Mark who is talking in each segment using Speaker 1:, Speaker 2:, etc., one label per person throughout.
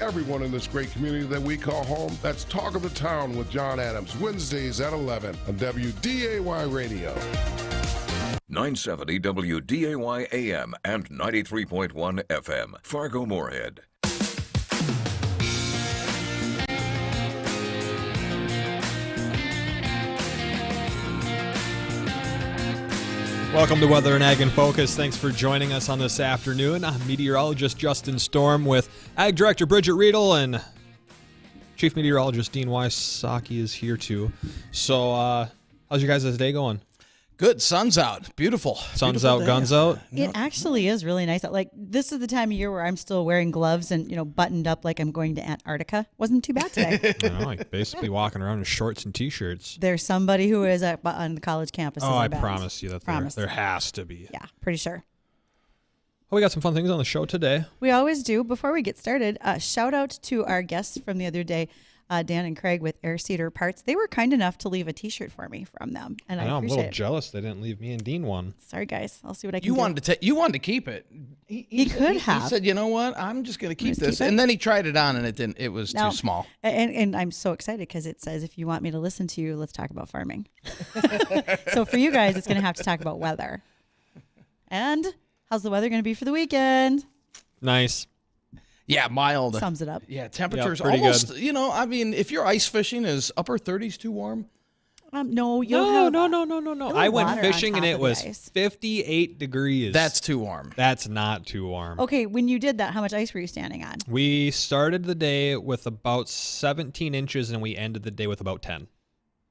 Speaker 1: everyone in this great community that we call home. That's Talk of the Town with John Adams, Wednesdays at 11 on WDAY Radio.
Speaker 2: 970 WDAY AM and 93.1 FM, Fargo-Moorhead.
Speaker 3: Welcome to Weather and Ag in Focus. Thanks for joining us on this afternoon. I'm meteorologist Justin Storm with Ag Director Bridget Riedel, and Chief Meteorologist Dean Wysocki is here too. So, how's your guys' day going?
Speaker 4: Good. Sun's out. Beautiful.
Speaker 3: Sun's
Speaker 4: Beautiful
Speaker 3: out,
Speaker 4: day.
Speaker 3: guns out.
Speaker 5: It actually is really nice. Like, this is the time of year where I'm still wearing gloves and, buttoned up like I'm going to Antarctica. Wasn't too bad today.
Speaker 3: Like basically walking around in shorts and t-shirts.
Speaker 5: There's somebody who is on the college campus.
Speaker 3: I promise you that there has to be.
Speaker 5: Yeah, pretty sure.
Speaker 3: Well, we got some fun things on the show today.
Speaker 5: We always do. Before we get started, shout out to our guests from the other day, Dan and Craig with Air Cedar Parts. They were kind enough to leave a T-shirt for me from them, and I
Speaker 3: know,
Speaker 5: appreciate
Speaker 3: I'm a little
Speaker 5: it.
Speaker 3: jealous they didn't leave me and Dean one.
Speaker 5: Sorry, guys. I'll see what I can
Speaker 4: You
Speaker 5: do.
Speaker 4: wanted to keep it.
Speaker 5: He could have.
Speaker 4: He said, "You know what? I'm just going to keep
Speaker 5: Just
Speaker 4: this."
Speaker 5: keep it?
Speaker 4: And then he tried it on, and it didn't. It was
Speaker 5: No.
Speaker 4: too small.
Speaker 5: And I'm so excited because it says, if you want me to listen to you, let's talk about farming. So for you guys, it's going to have to talk about weather. And how's the weather going to be for the weekend?
Speaker 3: Nice.
Speaker 4: Yeah, mild.
Speaker 5: Sums it up.
Speaker 4: Yeah, temperatures
Speaker 3: pretty
Speaker 4: almost. Good. If you're ice fishing, is upper 30s too warm?
Speaker 5: No.
Speaker 3: No. I went fishing and it was
Speaker 5: ice.
Speaker 3: 58 degrees.
Speaker 4: That's too warm.
Speaker 3: That's not too warm.
Speaker 5: Okay, when you did that, how much ice were you standing on?
Speaker 3: We started the day with about 17 inches and we ended the day with about 10.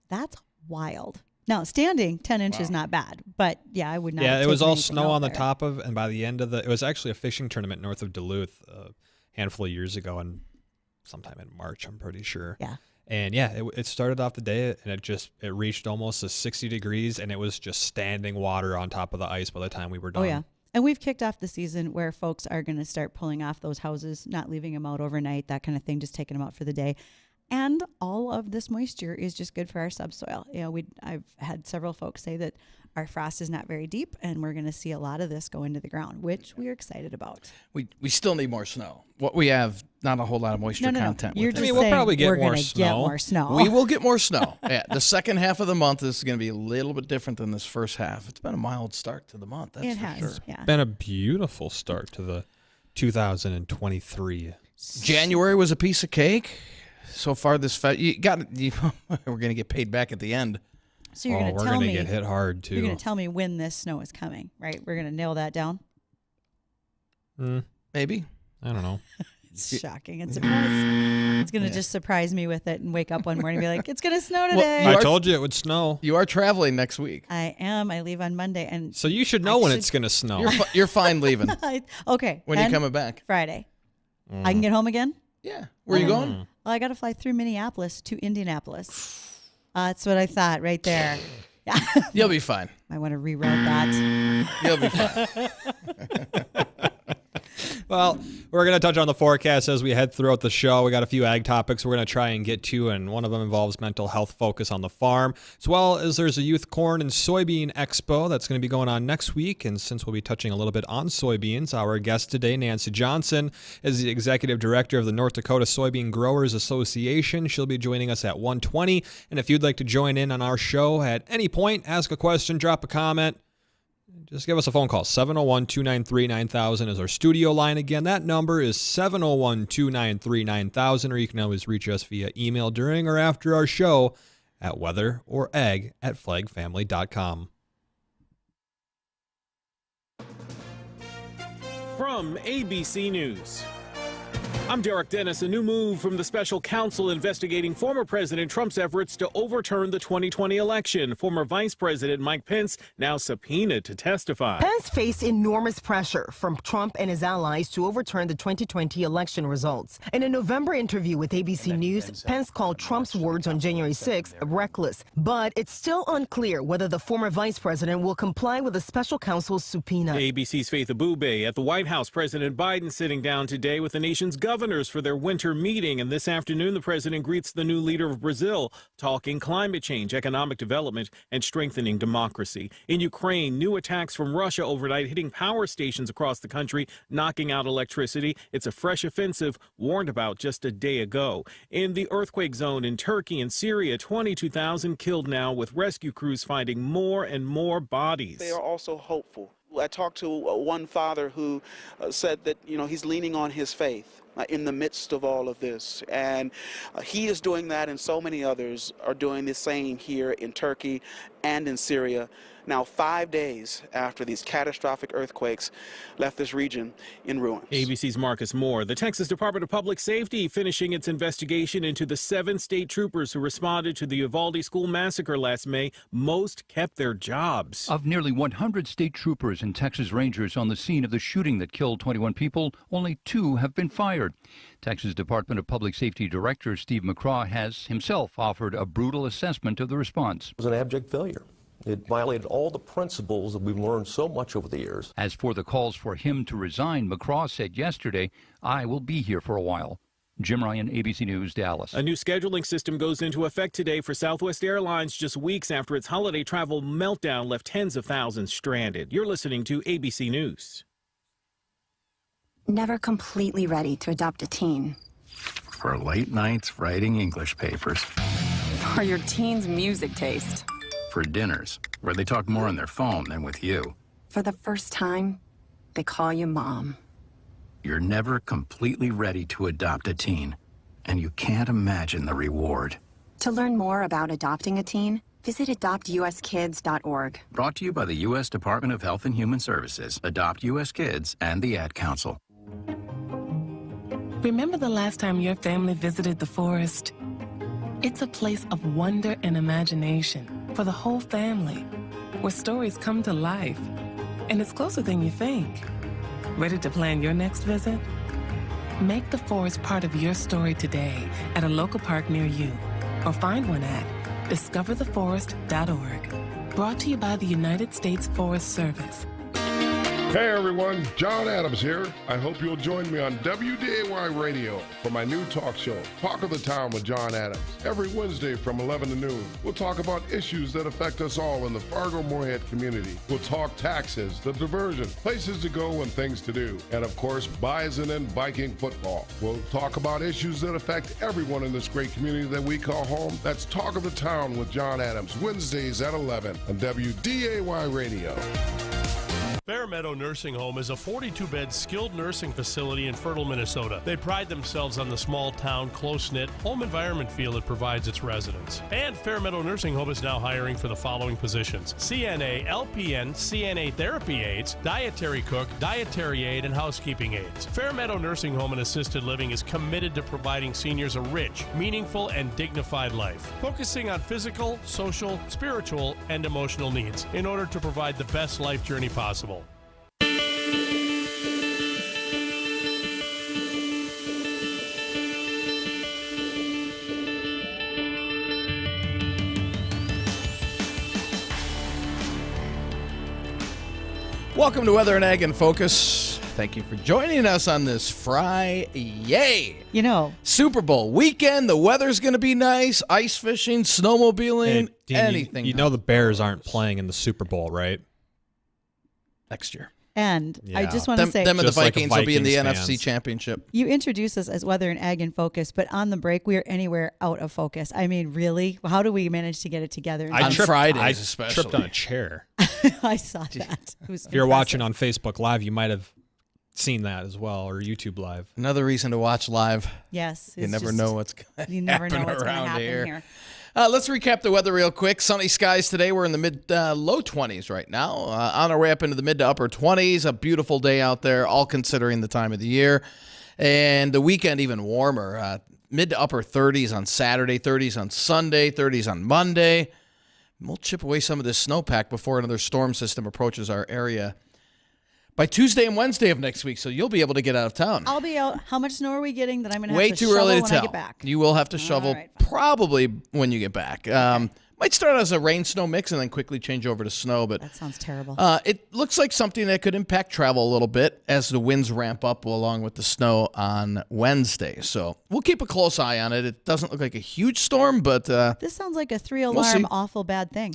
Speaker 5: That's wild. Now, standing 10 inches, not bad. But yeah, I would not.
Speaker 3: Yeah,
Speaker 5: have
Speaker 3: it was
Speaker 5: taken
Speaker 3: all
Speaker 5: anything
Speaker 3: snow
Speaker 5: out
Speaker 3: on the
Speaker 5: there.
Speaker 3: top of, and by the end of it was actually a fishing tournament north of Duluth a handful of years ago, and sometime in March, I'm pretty sure.
Speaker 5: Yeah.
Speaker 3: And yeah, it started off the day, and it reached almost a 60 degrees, and it was just standing water on top of the ice by the time we were done.
Speaker 5: Oh, yeah. And we've kicked off the season where folks are going to start pulling off those houses, not leaving them out overnight, that kind of thing, just taking them out for the day. And all of this moisture is just good for our subsoil. I've had several folks say that our frost is not very deep, and we're going to see a lot of this go into the ground, which we are excited about.
Speaker 4: We still need more snow. What we have, not a whole lot of moisture content.
Speaker 5: You're
Speaker 4: with
Speaker 5: just
Speaker 4: it.
Speaker 3: we'll
Speaker 5: saying
Speaker 3: probably get
Speaker 5: we're
Speaker 3: more
Speaker 5: gonna
Speaker 3: snow.
Speaker 5: Get more snow.
Speaker 4: We will get more snow. Yeah, the second half of the month is going to be a little bit different than this first half. It's been a mild start to the month. That's
Speaker 5: It
Speaker 4: for
Speaker 5: has.
Speaker 4: sure.
Speaker 5: Yeah.
Speaker 3: Been a beautiful start to the 2023.
Speaker 4: January was a piece of cake. So far, we're going to get paid back at the end.
Speaker 5: So you're going to
Speaker 3: we're
Speaker 5: tell
Speaker 3: gonna
Speaker 5: me
Speaker 3: get hit hard too.
Speaker 5: You're going to tell me when this snow is coming, right? We're going to nail that down.
Speaker 4: Maybe.
Speaker 3: I don't know.
Speaker 5: It's shocking and surprise. It's going to just surprise me with it and wake up one morning and be like, it's going to snow today.
Speaker 3: I told you it would snow.
Speaker 4: You are traveling next week.
Speaker 5: I am. I leave on Monday. And
Speaker 3: So you should know when it's going to snow.
Speaker 4: You're fine leaving.
Speaker 5: okay.
Speaker 4: When are you
Speaker 5: and
Speaker 4: coming back?
Speaker 5: Friday. I can get home again?
Speaker 4: Yeah. Where are you going?
Speaker 5: Well, I got to fly through Minneapolis to Indianapolis. That's what I thought right there. Yeah.
Speaker 4: You'll be fine.
Speaker 5: I want to reroute that.
Speaker 4: You'll be fine.
Speaker 3: Well, we're going to touch on the forecast as we head throughout the show. We got a few ag topics we're going to try and get to, and one of them involves mental health focus on the farm, as well as there's a youth corn and soybean expo that's going to be going on next week. And since we'll be touching a little bit on soybeans, our guest today, Nancy Johnson, is the executive director of the North Dakota Soybean Growers Association. She'll be joining us at 1:20. And if you'd like to join in on our show at any point, ask a question, drop a comment, just give us a phone call. 701-293-9000 is our studio line. Again, that number is 701-293-9000, or you can always reach us via email during or after our show at weatherorag@flagfamily.com.
Speaker 6: From ABC News, I'm Derek Dennis. A new move from the special counsel investigating former President Trump's efforts to overturn the 2020 election. Former Vice President Mike Pence now subpoenaed to testify.
Speaker 7: Pence faced enormous pressure from Trump and his allies to overturn the 2020 election results. In a November interview with ABC News, Pence called Trump's words on January 6th reckless. But it's still unclear whether the former vice president will comply with the special counsel's subpoena.
Speaker 6: ABC's Faith Abube at the White House. President Biden sitting down today with the nation's governor governors for their winter meeting, and this afternoon the president greets the new leader of Brazil, talking climate change, economic development, and strengthening democracy. In Ukraine, new attacks from Russia overnight hitting power stations across the country, knocking out electricity. It's a fresh offensive warned about just a day ago. In the earthquake zone in Turkey and Syria, 22,000 killed now, with rescue crews finding more and more bodies.
Speaker 8: They are also hopeful. I talked to one father who said that, he's leaning on his faith in the midst of all of this. And he is doing that, and so many others are doing the same here in Turkey and in Syria. Now, 5 days after these catastrophic earthquakes left this region in ruins.
Speaker 6: ABC's Marcus Moore. The Texas Department of Public Safety finishing its investigation into the 7 state troopers who responded to the Uvalde school massacre last May. Most kept their jobs.
Speaker 9: Of nearly 100 state troopers and Texas Rangers on the scene of the shooting that killed 21 people, only 2 have been fired. Texas Department of Public Safety Director Steve McCraw has himself offered a brutal assessment of the response.
Speaker 10: It was an abject failure. It violated all the principles that we've learned so much over the years.
Speaker 9: As for the calls for him to resign, McCraw said yesterday, "I will be here for a while." Jim Ryan, ABC News, Dallas.
Speaker 6: A new scheduling system goes into effect today for Southwest Airlines, just weeks after its holiday travel meltdown left tens of thousands stranded. You're listening to ABC News.
Speaker 11: Never completely ready to adopt a teen.
Speaker 12: For late nights writing English papers.
Speaker 11: For your teen's music taste.
Speaker 12: For dinners, where they talk more on their phone than with you.
Speaker 11: For the first time, they call you mom.
Speaker 12: You're never completely ready to adopt a teen, and you can't imagine the reward.
Speaker 11: To learn more about adopting a teen, visit adoptuskids.org.
Speaker 12: Brought to you by the U.S. Department of Health and Human Services, Adopt U.S. Kids, and the Ad Council.
Speaker 13: Remember the last time your family visited the forest? It's a place of wonder and imagination for the whole family, where stories come to life. And it's closer than you think. Ready to plan your next visit? Make the forest part of your story today at a local park near you, or find one at discovertheforest.org. Brought to you by the United States Forest Service.
Speaker 1: Hey everyone, John Adams here. I hope you'll join me on WDAY Radio for my new talk show, Talk of the Town with John Adams. Every Wednesday from 11 to noon, we'll talk about issues that affect us all in the Fargo-Moorhead community. We'll talk taxes, the diversion, places to go and things to do, and of course, Bison and Viking football. We'll talk about issues that affect everyone in this great community that we call home. That's Talk of the Town with John Adams, Wednesdays at 11 on WDAY Radio.
Speaker 14: Fair Meadow Nursing Home is a 42-bed skilled nursing facility in fertile Minnesota. They pride themselves on the small-town, close-knit, home environment feel it provides its residents. And Fair Meadow Nursing Home is now hiring for the following positions: CNA, LPN, CNA therapy aides, dietary cook, dietary aide, and housekeeping aides. Fair Meadow Nursing Home and Assisted Living is committed to providing seniors a rich, meaningful, and dignified life, focusing on physical, social, spiritual, and emotional needs in order to provide the best life journey possible.
Speaker 4: Welcome to Weather and Ag in Focus. Thank you for joining us on this Friday. Super Bowl weekend. The weather's going to be nice. Ice fishing, snowmobiling,
Speaker 3: Dean,
Speaker 4: anything.
Speaker 3: You know the Bears aren't playing in the Super Bowl, right?
Speaker 4: Next year.
Speaker 5: And I just want to say,
Speaker 4: them and the Vikings
Speaker 3: like
Speaker 4: will be in the
Speaker 3: fans.
Speaker 4: NFC Championship.
Speaker 5: You introduced us as Weather and Ag in Focus, but on the break, we are anywhere out of focus. I mean, really? How do we manage to get it together?
Speaker 4: On Fridays,
Speaker 3: I
Speaker 4: especially.
Speaker 3: tripped on a chair.
Speaker 5: I saw that. It was
Speaker 3: If you're watching on Facebook Live, you might have seen that as well, or YouTube Live.
Speaker 4: Another reason to watch live.
Speaker 5: Yes.
Speaker 4: You never know what's going to
Speaker 5: You never know
Speaker 4: happen
Speaker 5: what's going to
Speaker 4: around
Speaker 5: happen
Speaker 4: here.
Speaker 5: here.
Speaker 4: Let's recap the weather real quick. Sunny skies today. We're in the low 20s right now. On our way up into the mid to upper 20s. A beautiful day out there, all considering the time of the year. And the weekend even warmer. Mid to upper 30s on Saturday, 30s on Sunday, 30s on Monday. We'll chip away some of this snowpack before another storm system approaches our area by Tuesday and Wednesday of next week, so you'll be able to get out of town.
Speaker 5: I'll be out. How much snow are we getting that I'm going to
Speaker 4: Way
Speaker 5: have to
Speaker 4: too
Speaker 5: shovel
Speaker 4: early to
Speaker 5: when
Speaker 4: tell.
Speaker 5: I get back?
Speaker 4: You will have to shovel
Speaker 5: right,
Speaker 4: probably when you get back. Might start as a rain-snow mix and then quickly change over to snow. But
Speaker 5: that sounds terrible.
Speaker 4: It looks like something that could impact travel a little bit as the winds ramp up along with the snow on Wednesday. So we'll keep a close eye on it. It doesn't look like a huge storm, but
Speaker 5: this sounds like a 3-alarm awful bad thing.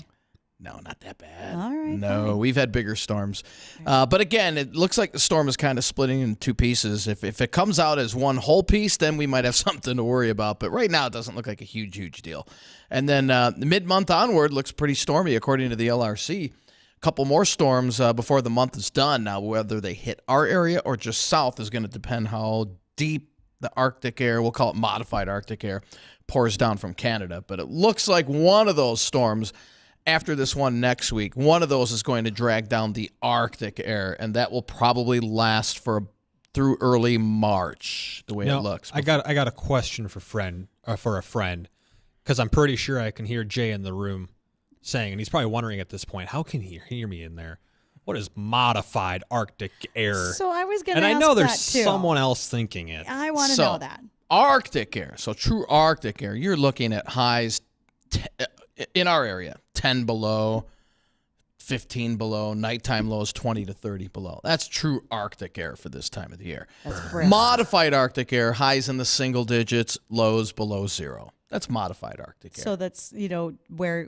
Speaker 4: No, not that bad.
Speaker 5: All right.
Speaker 4: No,
Speaker 5: fine.
Speaker 4: we've had bigger storms. But again, it looks like the storm is kind of splitting in two pieces. If it comes out as one whole piece, then we might have something to worry about. But right now, it doesn't look like a huge deal. And then the mid-month onward looks pretty stormy, according to the LRC. A couple more storms before the month is done. Now, whether they hit our area or just south is going to depend how deep the Arctic air, we'll call it modified Arctic air, pours down from Canada. But it looks like one of those storms after this one next week, one of those is going to drag down the Arctic air, and that will probably last through early March, the way it looks.
Speaker 3: I got a question for a friend, because I'm pretty sure I can hear Jay in the room saying, and he's probably wondering at this point, how can he hear me in there? What is modified Arctic air?
Speaker 5: So I was going to
Speaker 3: ask
Speaker 5: ask
Speaker 3: And I know there's
Speaker 5: that too.
Speaker 3: someone else thinking it.
Speaker 5: I want to know that.
Speaker 4: Arctic air, so true Arctic air, you're looking at highs in our area, 10 below, 15 below, nighttime lows 20 to 30 below. That's true Arctic air for this time of the year. Modified Arctic air, highs in the single digits, lows below 0. That's modified Arctic air.
Speaker 5: So that's, where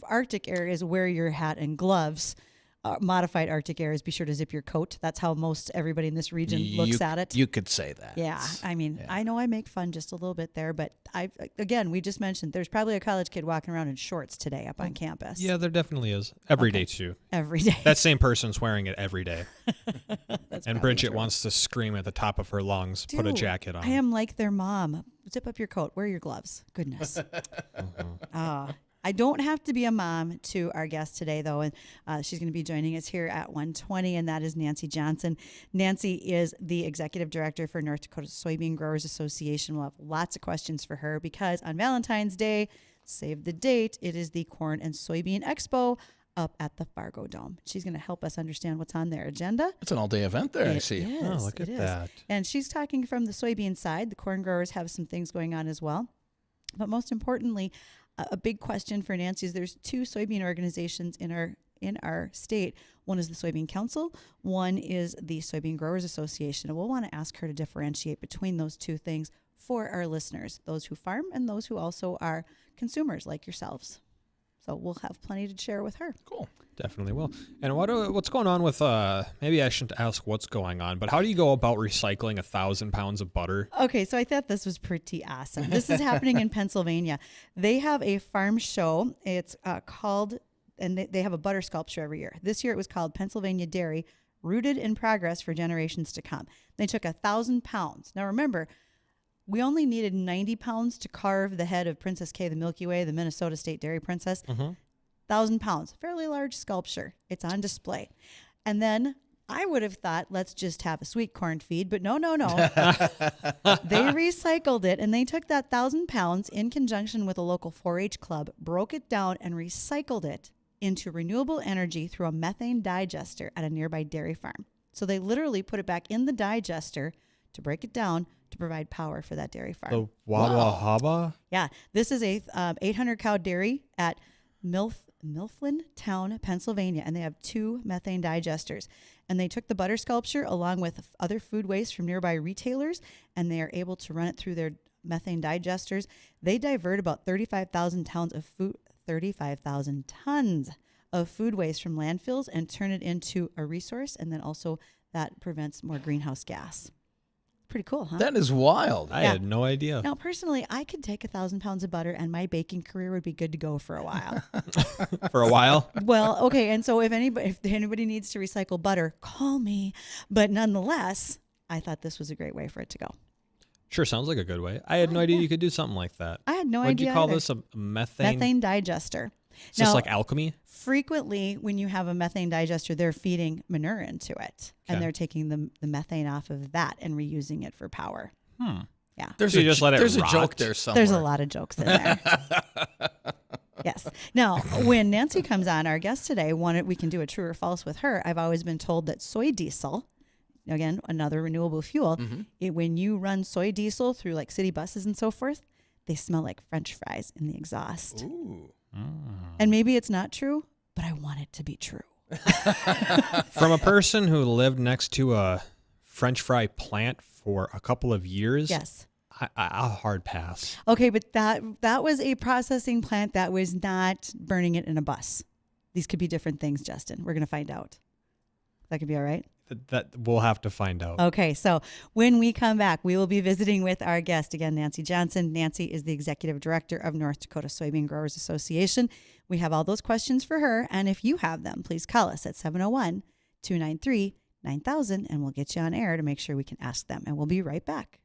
Speaker 5: Arctic air is wear your hat and gloves. Modified Arctic air is be sure to zip your coat. That's how most everybody in this region looks at it.
Speaker 4: You could say that.
Speaker 5: Yeah. I mean, I know I make fun just a little bit there, but we just mentioned there's probably a college kid walking around in shorts today up on campus.
Speaker 3: Yeah, there definitely is. Every day too.
Speaker 5: Every day.
Speaker 3: That same person's wearing it every day.
Speaker 5: That's
Speaker 3: and Bridget wants to scream at the top of her lungs, put a jacket on.
Speaker 5: I am like their mom. Zip up your coat. Wear your gloves. Goodness. I don't have to be a mom to our guest today, though, and she's going to be joining us here at 1:20, and that is Nancy Johnson. Nancy is the executive director for North Dakota Soybean Growers Association. We'll have lots of questions for her because on Valentine's Day, save the date, it is the Corn and Soybean Expo up at the Fargo Dome. She's going to help us understand what's on their agenda.
Speaker 4: It's an all-day event there, I see.
Speaker 5: Is,
Speaker 3: look at that.
Speaker 5: And she's talking from the soybean side. The corn growers have some things going on as well. But most importantly, a big question for Nancy is there's two soybean organizations in our state. One is the Soybean Council. One is the Soybean Growers Association. And we'll want to ask her to differentiate between those two things for our listeners, those who farm and those who also are consumers like yourselves. So we'll have plenty to share with her.
Speaker 4: Cool.
Speaker 3: Definitely will. And what's going on with, maybe I shouldn't ask what's going on, but how do you go about recycling 1,000 pounds of butter?
Speaker 5: Okay, so I thought this was pretty awesome. This is happening in Pennsylvania. They have a farm show. It's called, and they have a butter sculpture every year. This year it was called Pennsylvania Dairy, Rooted in Progress for Generations to Come. They took 1,000 pounds. Now remember, we only needed 90 pounds to carve the head of Princess K, the Milky Way, the Minnesota State Dairy Princess. 1,000 pounds, fairly large sculpture. It's on display. And then I would have thought, let's just have a sweet corn feed, but no. They recycled it, and they took that 1,000 pounds in conjunction with a local 4-H club, broke it down, and recycled it into renewable energy through a methane digester at a nearby dairy farm. So they literally put it back in the digester to break it down to provide power for that dairy farm.
Speaker 3: The Wawa Haba?
Speaker 5: Yeah, this is a 800-cow dairy at Mifflin Town, Pennsylvania, and they have 2 methane digesters. And they took the butter sculpture along with other food waste from nearby retailers, and they are able to run it through their methane digesters. They divert about 35,000 tons of food waste from landfills and turn it into a resource, and then also that prevents more greenhouse gas. Pretty cool, huh?
Speaker 4: That is wild.
Speaker 3: I had no idea.
Speaker 5: Now, personally, I could take 1,000 pounds of butter and my baking career would be good to go for a while.
Speaker 3: For a while?
Speaker 5: Well, okay. And so if anybody needs to recycle butter, call me. But nonetheless, I thought this was a great way for it to go.
Speaker 3: Sure, sounds like a good way. I had no idea you could do something like that.
Speaker 5: I had no
Speaker 3: What'd
Speaker 5: idea.
Speaker 3: You call
Speaker 5: either.
Speaker 3: this a methane?
Speaker 5: Methane digester.
Speaker 3: Is this like alchemy?
Speaker 5: Frequently, when you have a methane digester, they're feeding manure into it, and they're taking the methane off of that and reusing it for power. Yeah.
Speaker 4: There's
Speaker 3: a
Speaker 4: joke there somewhere.
Speaker 5: There's a lot of jokes in there. Yes. Now, when Nancy comes on, our guest today, we can do a true or false with her. I've always been told that soy diesel, again, another renewable fuel, when you run soy diesel through like city buses and so forth, they smell like French fries in the exhaust.
Speaker 4: Ooh.
Speaker 5: And maybe it's not true, but I want it to be true.
Speaker 3: From a person who lived next to a French fry plant for a couple of years,
Speaker 5: Yes.
Speaker 3: I'll hard pass.
Speaker 5: Okay, but that was a processing plant that was not burning it in a bus. These could be different things, Justin. We're going to find out. That could be all right?
Speaker 3: That we'll have to find out.
Speaker 5: Okay, so when we come back, we will be visiting with our guest, again, Nancy Johnson. Nancy is the Executive Director of North Dakota Soybean Growers Association. We have all those questions for her, and if you have them, please call us at 701-293-9000, and we'll get you on air to make sure we can ask them, and we'll be right back.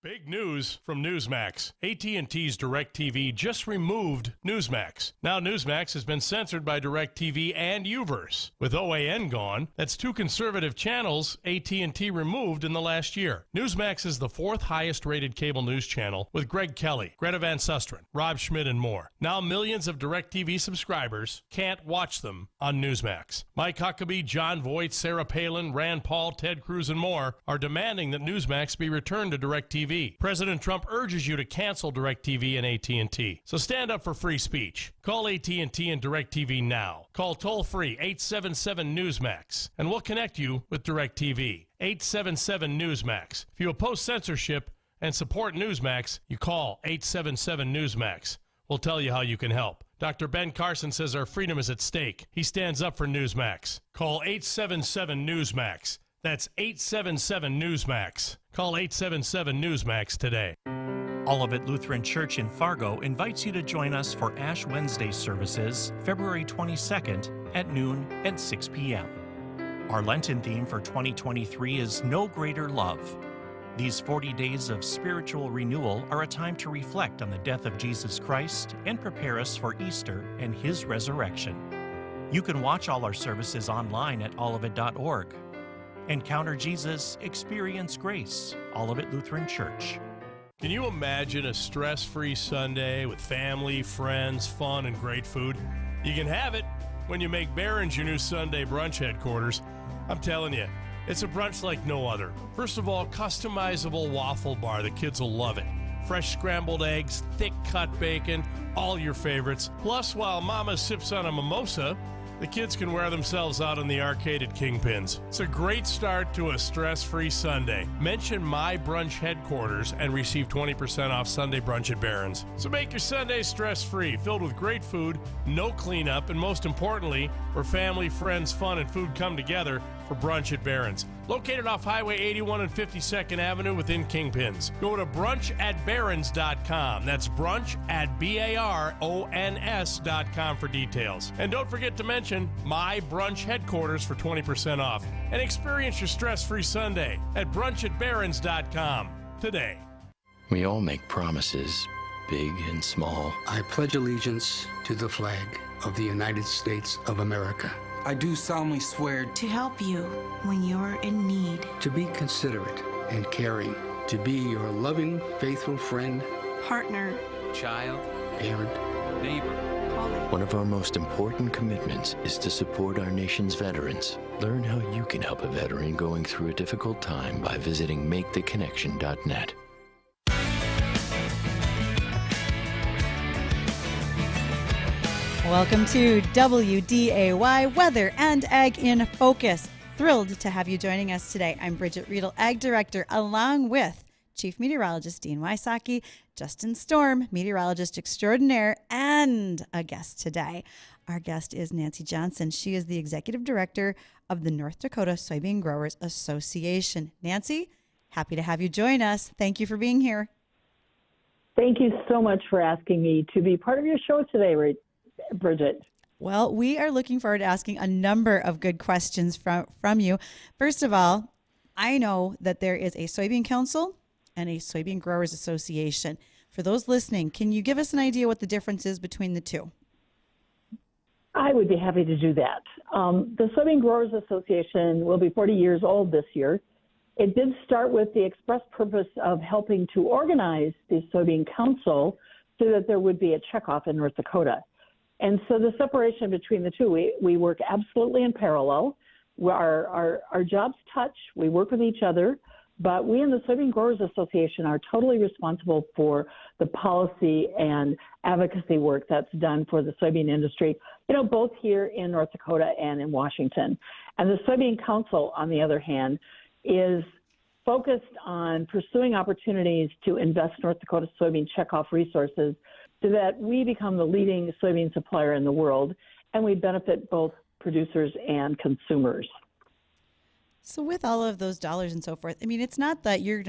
Speaker 14: Big news from Newsmax. AT&T's DirecTV just removed Newsmax. Now Newsmax has been censored by DirecTV and Uverse. With OAN gone, that's 2 conservative channels AT&T removed in the last year. Newsmax is the 4th highest rated cable news channel with Greg Kelly, Greta Van Susteren, Rob Schmidt, and more. Now millions of DirecTV subscribers can't watch them on Newsmax. Mike Huckabee, John Voight, Sarah Palin, Rand Paul, Ted Cruz, and more are demanding that Newsmax be returned to DirecTV. President Trump urges you to cancel DirecTV and AT&T. So stand up for free speech. Call AT&T and DirecTV now. Call toll-free 877-NEWSMAX, and we'll connect you with DirecTV. 877-NEWSMAX. If you oppose censorship and support Newsmax, you call 877-NEWSMAX. We'll tell you how you can help. Dr. Ben Carson says our freedom is at stake. He stands up for Newsmax. Call 877-NEWSMAX. That's 877-NEWSMAX. Call 877-NEWSMAX today.
Speaker 15: Olivet Lutheran Church in Fargo invites you to join us for Ash Wednesday services February 22nd at noon and 6 p.m. Our Lenten theme for 2023 is No Greater Love. These 40 days of spiritual renewal are a time to reflect on the death of Jesus Christ and prepare us for Easter and His resurrection. You can watch all our services online at olivet.org. Encounter Jesus, experience grace. Olivet Lutheran Church.
Speaker 14: Can you imagine a stress-free Sunday with family, friends, fun, and great food? You can have it when you make Barron's your new Sunday brunch headquarters. I'm telling you, it's a brunch like no other. First of all, customizable waffle bar. The kids will love it. Fresh scrambled eggs, thick cut bacon, all your favorites. Plus, while Mama sips on a mimosa, the kids can wear themselves out in the arcade at Kingpins. It's a great start to a stress-free Sunday. Mention My Brunch Headquarters and receive 20% off Sunday brunch at Barron's. So make your Sunday stress-free, filled with great food, no cleanup, and most importantly, where family, friends, fun, and food come together for brunch at Barron's. Located off Highway 81 and 52nd Avenue within Kingpins. Go to brunchatbarons.com. That's brunchatbarons.com for details. And don't forget to mention My Brunch Headquarters for 20% off. And experience your stress-free Sunday at brunchatbarons.com today.
Speaker 12: We all make promises, big and small.
Speaker 16: I pledge allegiance to the flag of the United States of America.
Speaker 17: I do solemnly swear
Speaker 18: to help you when you're in need,
Speaker 16: to be considerate and caring, to be your loving, faithful friend,
Speaker 18: partner,
Speaker 17: child,
Speaker 16: parent,
Speaker 17: neighbor.
Speaker 12: One of our most important commitments is to support our nation's veterans. Learn how you can help a veteran going through a difficult time by visiting maketheconnection.net.
Speaker 5: Welcome to WDAY Weather and Ag in Focus. Thrilled to have you joining us today. I'm Bridget Riedel, Ag Director, along with Chief Meteorologist Dean Wysocki, Justin Storm, Meteorologist Extraordinaire, and a guest today. Our guest is Nancy Johnson. She is the Executive Director of the North Dakota Soybean Growers Association. Nancy, happy to have you join us. Thank you for being here.
Speaker 19: Thank you so much for asking me to be part of your show today, Bridget.
Speaker 5: Well, we are looking forward to asking a number of good questions from you. First of all, I know that there is a Soybean Council and a Soybean Growers Association. For those listening, can you give us an idea what the difference is between the two?
Speaker 19: I would be happy to do that. The Soybean Growers Association will be 40 years old this year. It did start with the express purpose of helping to organize the Soybean Council so that there would be a checkoff in North Dakota. And so the separation between the two, we work absolutely in parallel. Our jobs touch. We work with each other. But we in the Soybean Growers Association are totally responsible for the policy and advocacy work that's done for the soybean industry, both here in North Dakota and in Washington. And the Soybean Council, on the other hand, is focused on pursuing opportunities to invest North Dakota soybean checkoff resources so that we become the leading soybean supplier in the world, and we benefit both producers and consumers.
Speaker 5: So with all of those dollars and so forth, I mean, it's not that you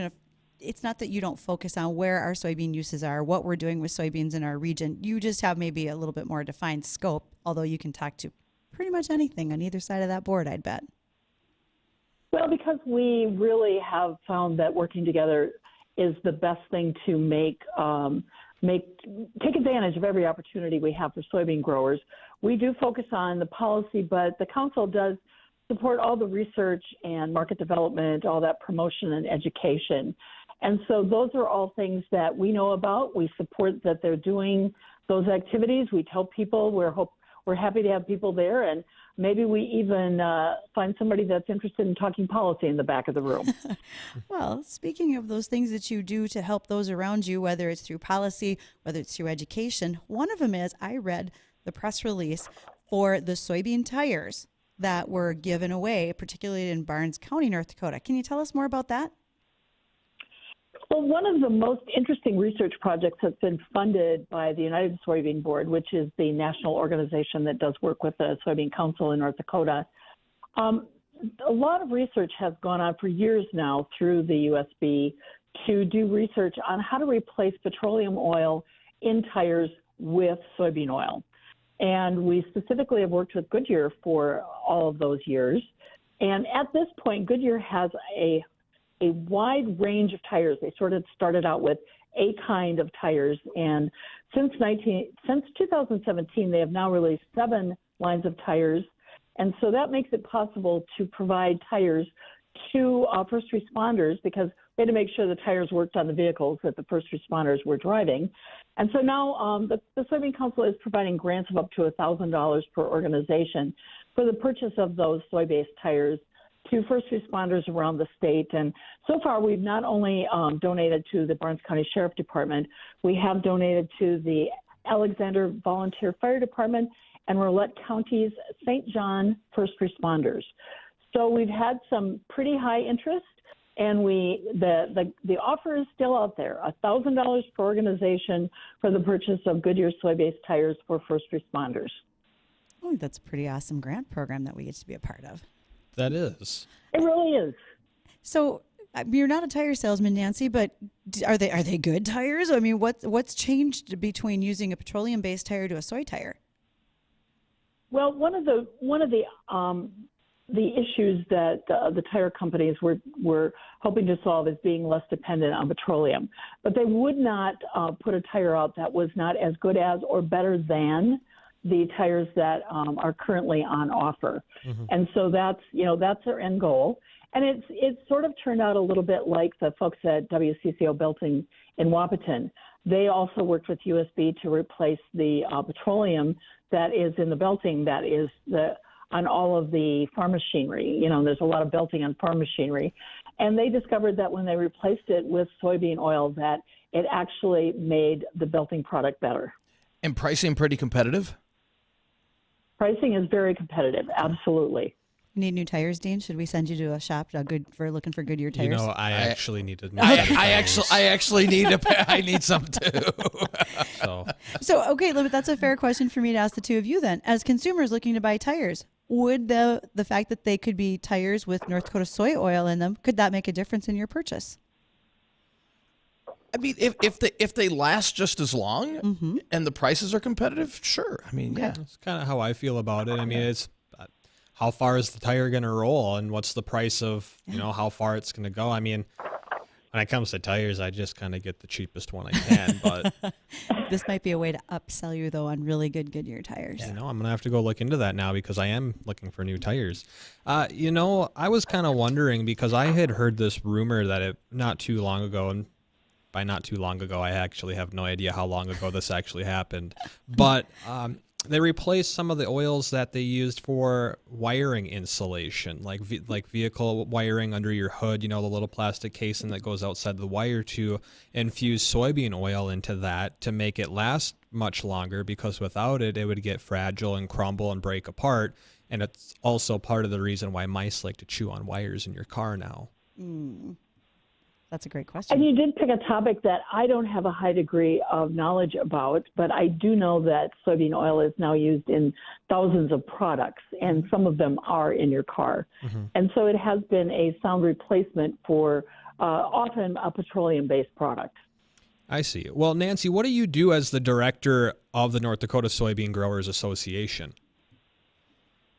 Speaker 5: don't focus on where our soybean uses are, what we're doing with soybeans in our region. You just have maybe a little bit more defined scope, although you can talk to pretty much anything on either side of that board, I'd bet.
Speaker 19: Well, because we really have found that working together is the best thing to take advantage of every opportunity we have for soybean growers. We do focus on the policy, but the council does support all the research and market development, all that promotion and education. And so those are all things that we know about. We support that they're doing those activities. We tell people we're happy to have people there, and maybe we even find somebody that's interested in talking policy in the back of the room.
Speaker 5: Well, speaking of those things that you do to help those around you, whether it's through policy, whether it's through education, one of them is I read the press release for the soybean tires that were given away, particularly in Barnes County, North Dakota. Can you tell us more about that?
Speaker 19: Well, one of the most interesting research projects that's been funded by the United Soybean Board, which is the national organization that does work with the Soybean Council in North Dakota, a lot of research has gone on for years now through the USB to do research on how to replace petroleum oil in tires with soybean oil. And we specifically have worked with Goodyear for all of those years. And at this point, Goodyear has a wide range of tires. They sort of started out with a kind of tires. And since 2017, they have now released 7 lines of tires. And so that makes it possible to provide tires to first responders, because we had to make sure the tires worked on the vehicles that the first responders were driving. And so now the Soybean Council is providing grants of up to $1,000 per organization for the purchase of those soy-based tires to first responders around the state. And so far, we've not only donated to the Barnes County Sheriff Department, we have donated to the Alexander Volunteer Fire Department and Rolette County's St. John First Responders. So we've had some pretty high interest, and the offer is still out there, $1,000 per organization for the purchase of Goodyear soy-based tires for first responders.
Speaker 5: Oh, that's a pretty awesome grant program that we get to be a part of.
Speaker 3: That is.
Speaker 19: It really is.
Speaker 5: So you're not a tire salesman, Nancy, but are they good tires? I mean, what's changed between using a petroleum-based tire to a soy tire?
Speaker 19: Well, one of the issues that the tire companies were hoping to solve is being less dependent on petroleum. But they would not put a tire out that was not as good as or better than the tires that are currently on offer. Mm-hmm. And so that's their end goal. And it's sort of turned out a little bit like the folks at WCCO Belting in Wahpeton. They also worked with USB to replace the petroleum that is in the belting that is on all of the farm machinery. There's a lot of belting on farm machinery. And they discovered that when they replaced it with soybean oil, that it actually made the belting product better.
Speaker 4: And pricing pretty competitive?
Speaker 19: Pricing is very competitive, absolutely.
Speaker 5: You need new tires, Dean? Should we send you to a shop for looking for Goodyear tires?
Speaker 3: I actually need to.
Speaker 4: I actually need I need some too.
Speaker 5: So okay, that's a fair question for me to ask the two of you then. As consumers looking to buy tires, would the fact that they could be tires with North Dakota soy oil in them, could that make a difference in your purchase?
Speaker 4: I mean, if they last just as long
Speaker 5: mm-hmm.
Speaker 4: and the prices are competitive, sure. I mean, yeah.
Speaker 3: That's kind of how I feel about it. I mean, it's how far is the tire going to roll, and what's the price of, how far it's going to go. I mean, when it comes to tires, I just kind of get the cheapest one I can. But
Speaker 5: this might be a way to upsell you, though, on really good Goodyear tires.
Speaker 3: I'm going to have to go look into that now, because I am looking for new tires. I was kind of wondering, because I had heard this rumor that not too long ago, and by not too long ago, I actually have no idea how long ago this actually happened. But they replaced some of the oils that they used for wiring insulation, like vehicle wiring under your hood, the little plastic casing that goes outside the wire, to infuse soybean oil into that to make it last much longer, because without it, it would get fragile and crumble and break apart. And it's also part of the reason why mice like to chew on wires in your car now.
Speaker 5: That's a great question.
Speaker 19: And you did pick a topic that I don't have a high degree of knowledge about, but I do know that soybean oil is now used in thousands of products, and some of them are in your car. And so it has been a sound replacement for often a petroleum-based product.
Speaker 3: I see. Well, Nancy, what do you do as the director of the North Dakota Soybean Growers Association?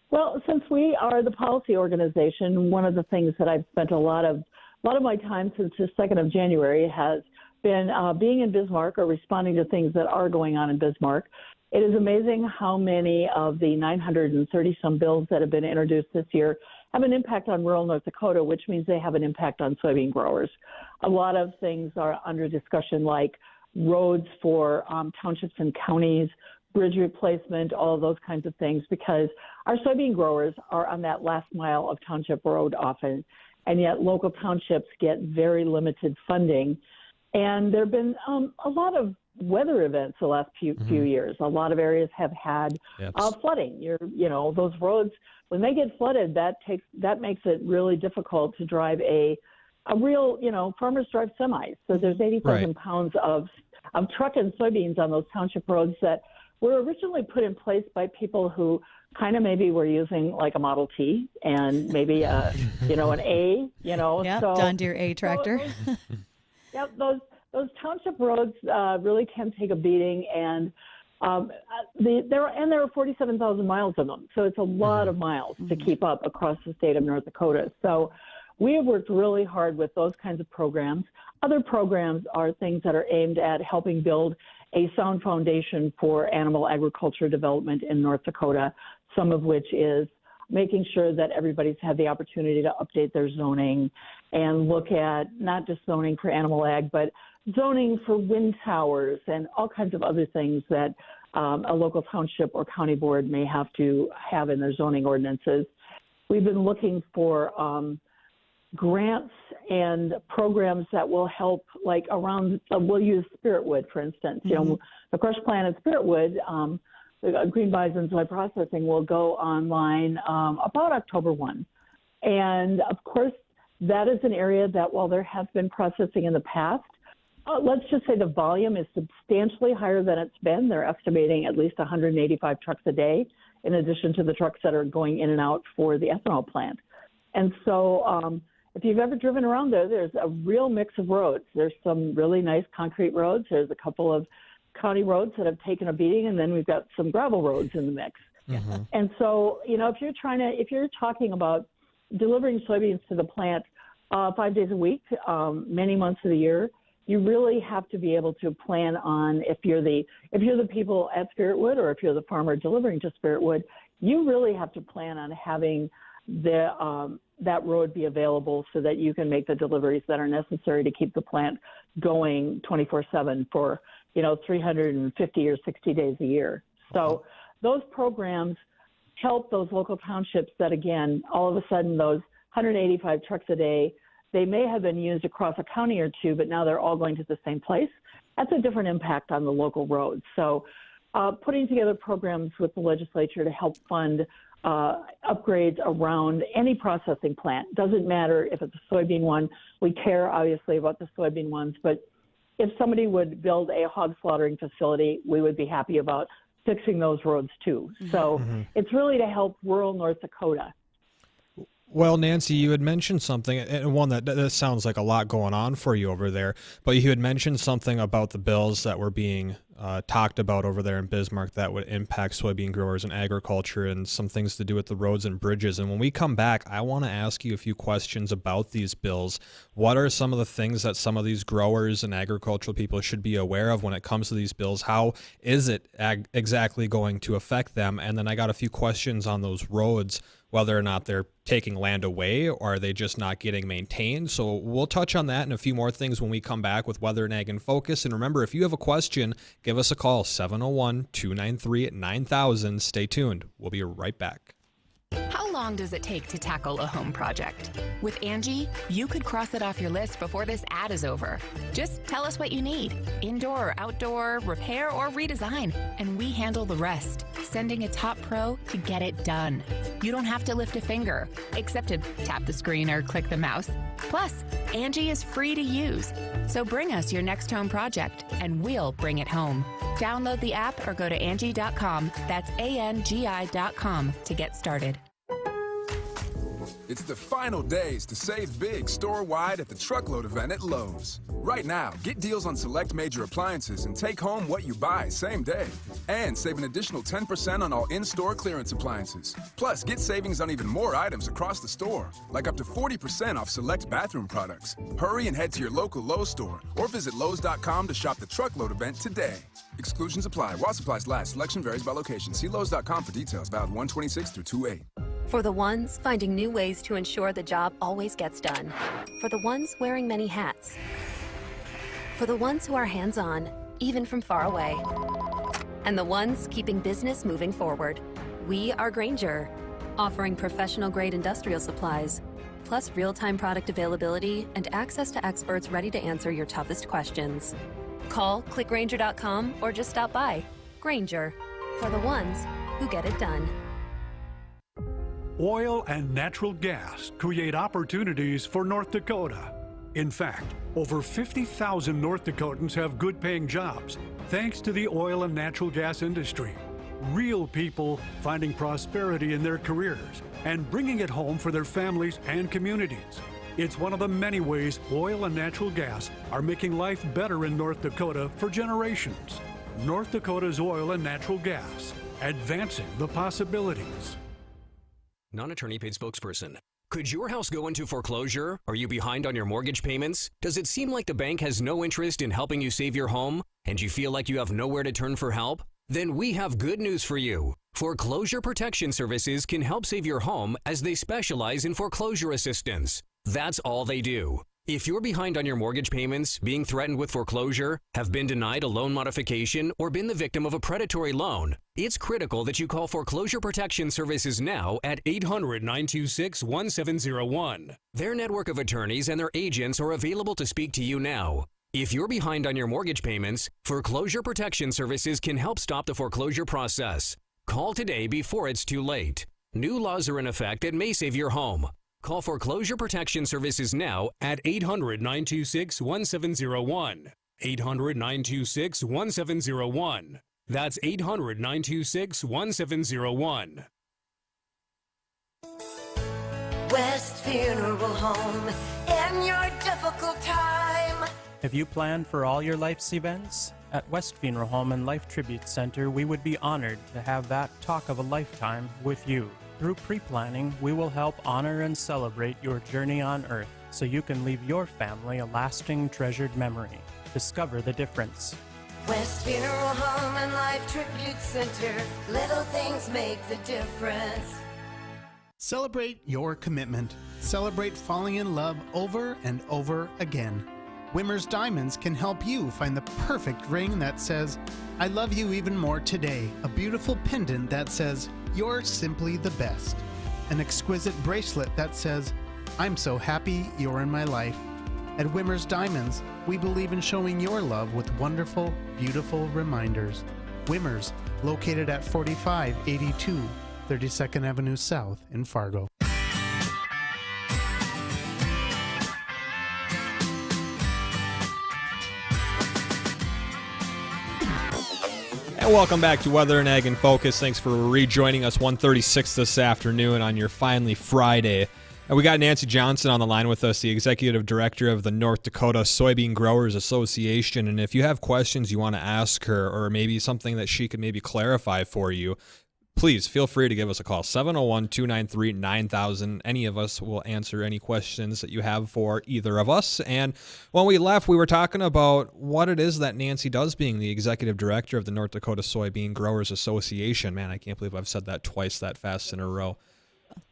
Speaker 19: Well, since we are the policy organization, one of the things that I've spent a lot of my time since the 2nd of January has been being in Bismarck or responding to things that are going on in Bismarck. It is amazing how many of the 930-some bills that have been introduced this year have an impact on rural North Dakota, which means they have an impact on soybean growers. A lot of things are under discussion, like roads for townships and counties, bridge replacement, all of those kinds of things, because our soybean growers are on that last mile of township road often. And yet local townships get very limited funding. And there have been a lot of weather events the last few years. A lot of areas have had flooding. Those roads, when they get flooded, that makes it really difficult to drive a real, farmers drive semis. So there's 80,000 pounds of truck and soybeans on those township roads that were originally put in place by people who kind of maybe were using like a Model T and maybe an A,
Speaker 5: so John Deere A tractor.
Speaker 19: Those township roads really can take a beating, and there are 47,000 miles of them, so it's a lot of miles to keep up across the state of North Dakota. So we have worked really hard with those kinds of programs. Other programs are things that are aimed at helping build a sound foundation for animal agriculture development in North Dakota, some of which is making sure that everybody's had the opportunity to update their zoning and look at not just zoning for animal ag, but zoning for wind towers and all kinds of other things that a local township or county board may have to have in their zoning ordinances. We've been looking for grants and programs that will help, like around, we'll use spirit wood, for instance. The crush plant at spirit wood, the green bison soy processing will go online about October 1. And of course, that is an area that while there has been processing in the past, let's just say the volume is substantially higher than it's been. They're estimating at least 185 trucks a day, in addition to the trucks that are going in and out for the ethanol plant. And so if you've ever driven around there, there's a real mix of roads. There's some really nice concrete roads. There's a couple of county roads that have taken a beating, and then we've got some gravel roads in the mix. And so, if you're talking about delivering soybeans to the plant 5 days a week, many months of the year, you really have to be able to plan on, if you're the people at Spiritwood or if you're the farmer delivering to Spiritwood, you really have to plan on having that road be available so that you can make the deliveries that are necessary to keep the plant going 24/7 for 350 or 60 days a year. So those programs help those local townships that, again, all of a sudden those 185 trucks a day, they may have been used across a county or two, but now they're all going to the same place. That's a different impact on the local roads. So putting together programs with the legislature to help fund upgrades around any processing plant. Doesn't matter if it's a soybean one. We care, obviously, about the soybean ones, but if somebody would build a hog slaughtering facility, we would be happy about fixing those roads too. So it's really to help rural North Dakota.
Speaker 3: Well, Nancy, you had mentioned something, and one that sounds like a lot going on for you over there, but you had mentioned something about the bills that were being talked about over there in Bismarck that would impact soybean growers and agriculture, and some things to do with the roads and bridges. And when we come back, I want to ask you a few questions about these bills. What are some of the things that some of these growers and agricultural people should be aware of when it comes to these bills? How is it exactly going to affect them? And then I got a few questions on those roads, whether or not they're taking land away or are they just not getting maintained. So we'll touch on that and a few more things when we come back with Weather and Ag in Focus. And remember, if you have a question, give give us a call, 701-293-9000. Stay tuned. We'll be right back.
Speaker 20: How long does it take to tackle a home project? With Angie, you could cross it off your list before this ad is over. Just tell us what you need, indoor or outdoor, repair or redesign, and we handle the rest, sending a top pro to get it done. You don't have to lift a finger, except to tap the screen or click the mouse. Plus, Angie is free to use. So bring us your next home project, and we'll bring it home. Download the app or go to Angie.com. That's ANGI.com to get started.
Speaker 21: It's the final days to save big store-wide at the Truckload event at Lowe's. Right now, get deals on select major appliances and take home what you buy same day. And save an additional 10% on all in-store clearance appliances. Plus, get savings on even more items across the store, like up to 40% off select bathroom products. Hurry and head to your local Lowe's store or visit Lowe's.com to shop the Truckload event today. Exclusions apply. While supplies last, selection varies by location. See Lowe's.com for details. Valid 1/26 through 2/8.
Speaker 22: For the ones finding new ways to ensure the job always gets done. For the ones wearing many hats. For the ones who are hands-on, even from far away. And the ones keeping business moving forward. We are Grainger, offering professional-grade industrial supplies, plus real-time product availability and access to experts ready to answer your toughest questions. Call, click Grainger.com, or just stop by. Grainger, for the ones who get it done.
Speaker 23: Oil and natural gas create opportunities for North Dakota. In fact, over 50,000 North Dakotans have good-paying jobs thanks to the oil and natural gas industry. Real people finding prosperity in their careers and bringing it home for their families and communities. It's one of the many ways oil and natural gas are making life better in North Dakota for generations. North Dakota's oil and natural gas, advancing the possibilities.
Speaker 24: Non-attorney paid spokesperson. Could your house go into foreclosure? Are you behind on your mortgage payments? Does it seem like the bank has no interest in helping you save your home? And you feel like you have nowhere to turn for help? Then we have good news for you. Foreclosure Protection Services can help save your home as they specialize in foreclosure assistance. That's all they do. If you're behind on your mortgage payments, being threatened with foreclosure, have been denied a loan modification, or been the victim of a predatory loan, it's critical that you call Foreclosure Protection Services now at 800-926-1701. Their network of attorneys and their agents are available to speak to you now. If you're behind on your mortgage payments, Foreclosure Protection Services can help stop the foreclosure process. Call today before it's too late. New laws are in effect that may save your home. Call Foreclosure Protection Services now at 800-926-1701. 800-926-1701. That's 800-926-1701.
Speaker 25: West Funeral Home in your difficult time.
Speaker 26: Have you planned for all your life's events? At West Funeral Home and Life Tribute Center, we would be honored to have that talk of a lifetime with you. Through pre-planning, we will help honor and celebrate your journey on Earth so you can leave your family a lasting, treasured memory. Discover the difference.
Speaker 25: West Funeral Home and Life Tribute Center. Little things make the difference.
Speaker 27: Celebrate your commitment. Celebrate falling in love over and over again. Wimmer's Diamonds can help you find the perfect ring that says, I love you even more today. A beautiful pendant that says, you're simply the best. An exquisite bracelet that says, I'm so happy you're in my life. At Wimmer's Diamonds, we believe in showing your love with wonderful, beautiful reminders. Wimmer's, located at 4582 32nd Avenue South in Fargo.
Speaker 3: And welcome back to Weather and Ag in Focus. Thanks for rejoining us 1:36 this afternoon on your finally Friday. And we got Nancy Johnson on the line with us, the Executive Director of the North Dakota Soybean Growers Association. And if you have questions you want to ask her, or maybe something that she could maybe clarify for you, please feel free to give us a call, 701-293-9000. Any of us will answer any questions that you have for either of us. And when we left, we were talking about what it is that Nancy does being the Executive Director of the North Dakota Soybean Growers Association. Man, I can't believe I've said that twice that fast in a row.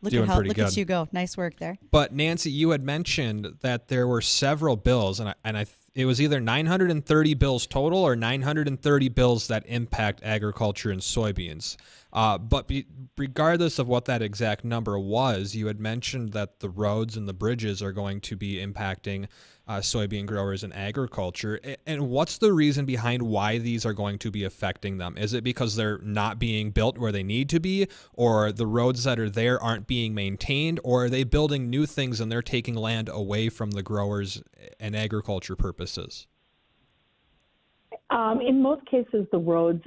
Speaker 5: Look at you go. Nice work there.
Speaker 3: But Nancy, you had mentioned that there were several bills, and I it was either 930 bills total or 930 bills that impact agriculture and soybeans. But regardless of what that exact number was, you had mentioned that the roads and the bridges are going to be impacting soybean growers and agriculture. And what's the reason behind why these are going to be affecting them? Is it because they're not being built where they need to be, or the roads that are there aren't being maintained, or are they building new things and they're taking land away from the growers and agriculture purposes?
Speaker 19: In most cases, the roads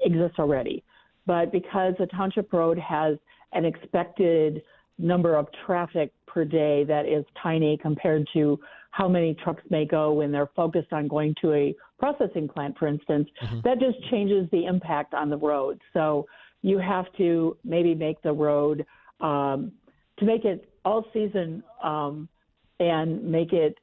Speaker 19: exist already, but because a township road has an expected number of traffic per day that is tiny compared to how many trucks may go when they're focused on going to a processing plant, for instance, that just changes the impact on the road. So you have to maybe make the road to make it all season and make it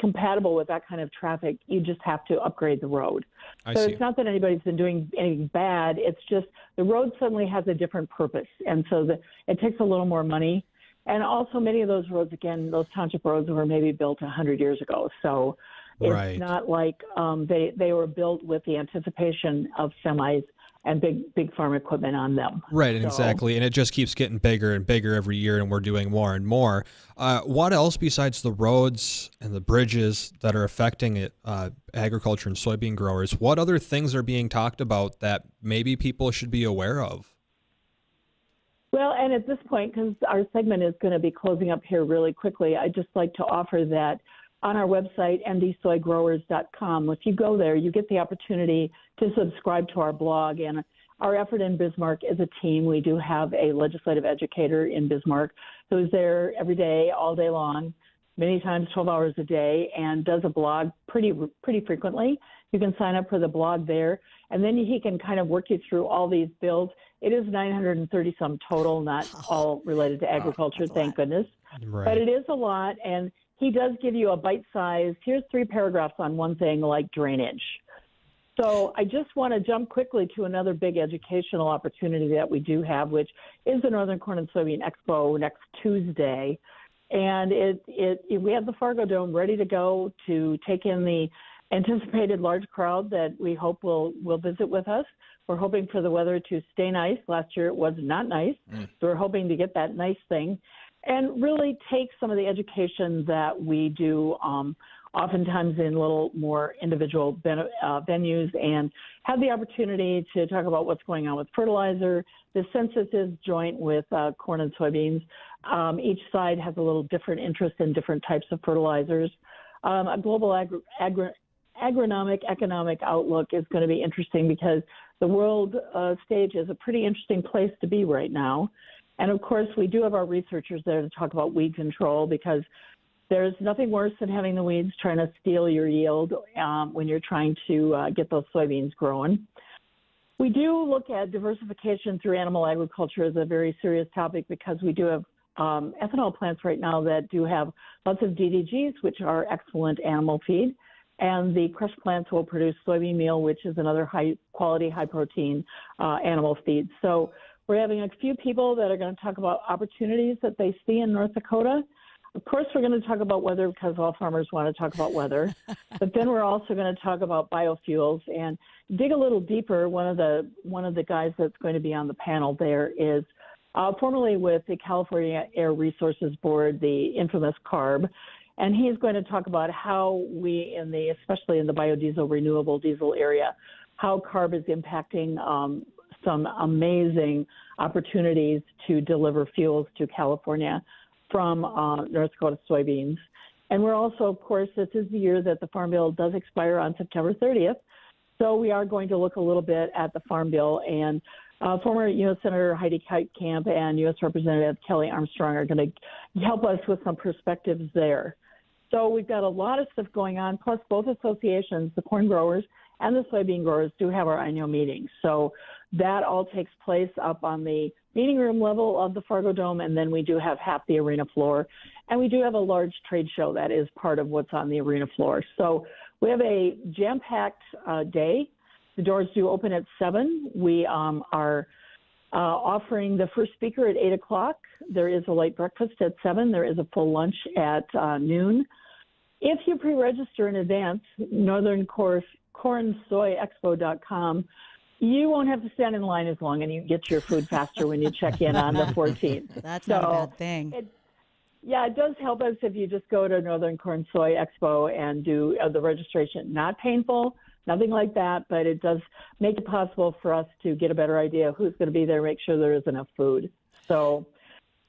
Speaker 19: compatible with that kind of traffic. You just have to upgrade the road. It's not that anybody's been doing anything bad. It's just the road suddenly has a different purpose. And so it takes a little more money. And also many of those roads, again, those township roads were maybe built 100 years ago. So it's not like they were built with the anticipation of semis and big farm equipment on them.
Speaker 3: Right, exactly. And it just keeps getting bigger and bigger every year, and we're doing more and more. What else besides the roads and the bridges that are affecting agriculture and soybean growers, what other things are being talked about that maybe people should be aware of?
Speaker 19: Well, and at this point, because our segment is going to be closing up here really quickly, I'd just like to offer that on our website, ndsoygrowers.com. If you go there, you get the opportunity to subscribe to our blog. And our effort in Bismarck is a team. We do have a legislative educator in Bismarck who's there every day, all day long, many times 12 hours a day, and does a blog pretty frequently. You can sign up for the blog there, and then he can kind of work you through all these bills. It is 930 some total, not all related to agriculture, thank goodness.
Speaker 3: Right.
Speaker 19: But it is a lot, and he does give you a bite-sized, here's 3 paragraphs on one thing like drainage. So I just want to jump quickly to another big educational opportunity that we do have, which is the Northern Corn and Soybean Expo next Tuesday. And we have the Fargo Dome ready to go to take in the anticipated large crowd that we hope will visit with us. We're hoping for the weather to stay nice. Last year it was not nice, so we're hoping to get that nice thing and really take some of the education that we do oftentimes in little more individual venues and have the opportunity to talk about what's going on with fertilizer. The census is joint with corn and soybeans. Each side has a little different interest in different types of fertilizers. A global agronomic economic outlook is going to be interesting because the world stage is a pretty interesting place to be right now. And of course, we do have our researchers there to talk about weed control because there's nothing worse than having the weeds trying to steal your yield when you're trying to get those soybeans growing. We do look at diversification through animal agriculture as a very serious topic because we do have ethanol plants right now that do have lots of DDGs, which are excellent animal feed. And the crush plants will produce soybean meal, which is another high-quality, high-protein animal feed. So we're having a few people that are going to talk about opportunities that they see in North Dakota. Of course, we're going to talk about weather because all farmers want to talk about weather. But then we're also going to talk about biofuels and dig a little deeper. One of the guys that's going to be on the panel there is formerly with the California Air Resources Board, the infamous CARB. And he's going to talk about how we, especially in the biodiesel, renewable diesel area, how CARB is impacting some amazing opportunities to deliver fuels to California from North Dakota soybeans. And we're also, of course, this is the year that the Farm Bill does expire on September 30th. So we are going to look a little bit at the Farm Bill. And former U.S. Senator Heidi Heitkamp and U.S. Representative Kelly Armstrong are going to help us with some perspectives there. So we've got a lot of stuff going on, plus both associations, the corn growers and the soybean growers, do have our annual meetings. So that all takes place up on the meeting room level of the Fargo Dome, and then we do have half the arena floor. And we do have a large trade show that is part of what's on the arena floor. So we have a jam-packed day. The doors do open at 7. We are offering the first speaker at 8 o'clock. There is a light breakfast at 7. There is a full lunch at noon. If you pre-register in advance, northerncornsoyexpo.com, you won't have to stand in line as long, and you get your food faster when you check in on the 14th.
Speaker 5: That's not a bad thing.
Speaker 19: It does help us if you just go to Northern Corn Soy Expo and do the registration. Not painful, nothing like that, but it does make it possible for us to get a better idea of who's going to be there, make sure there is enough food. So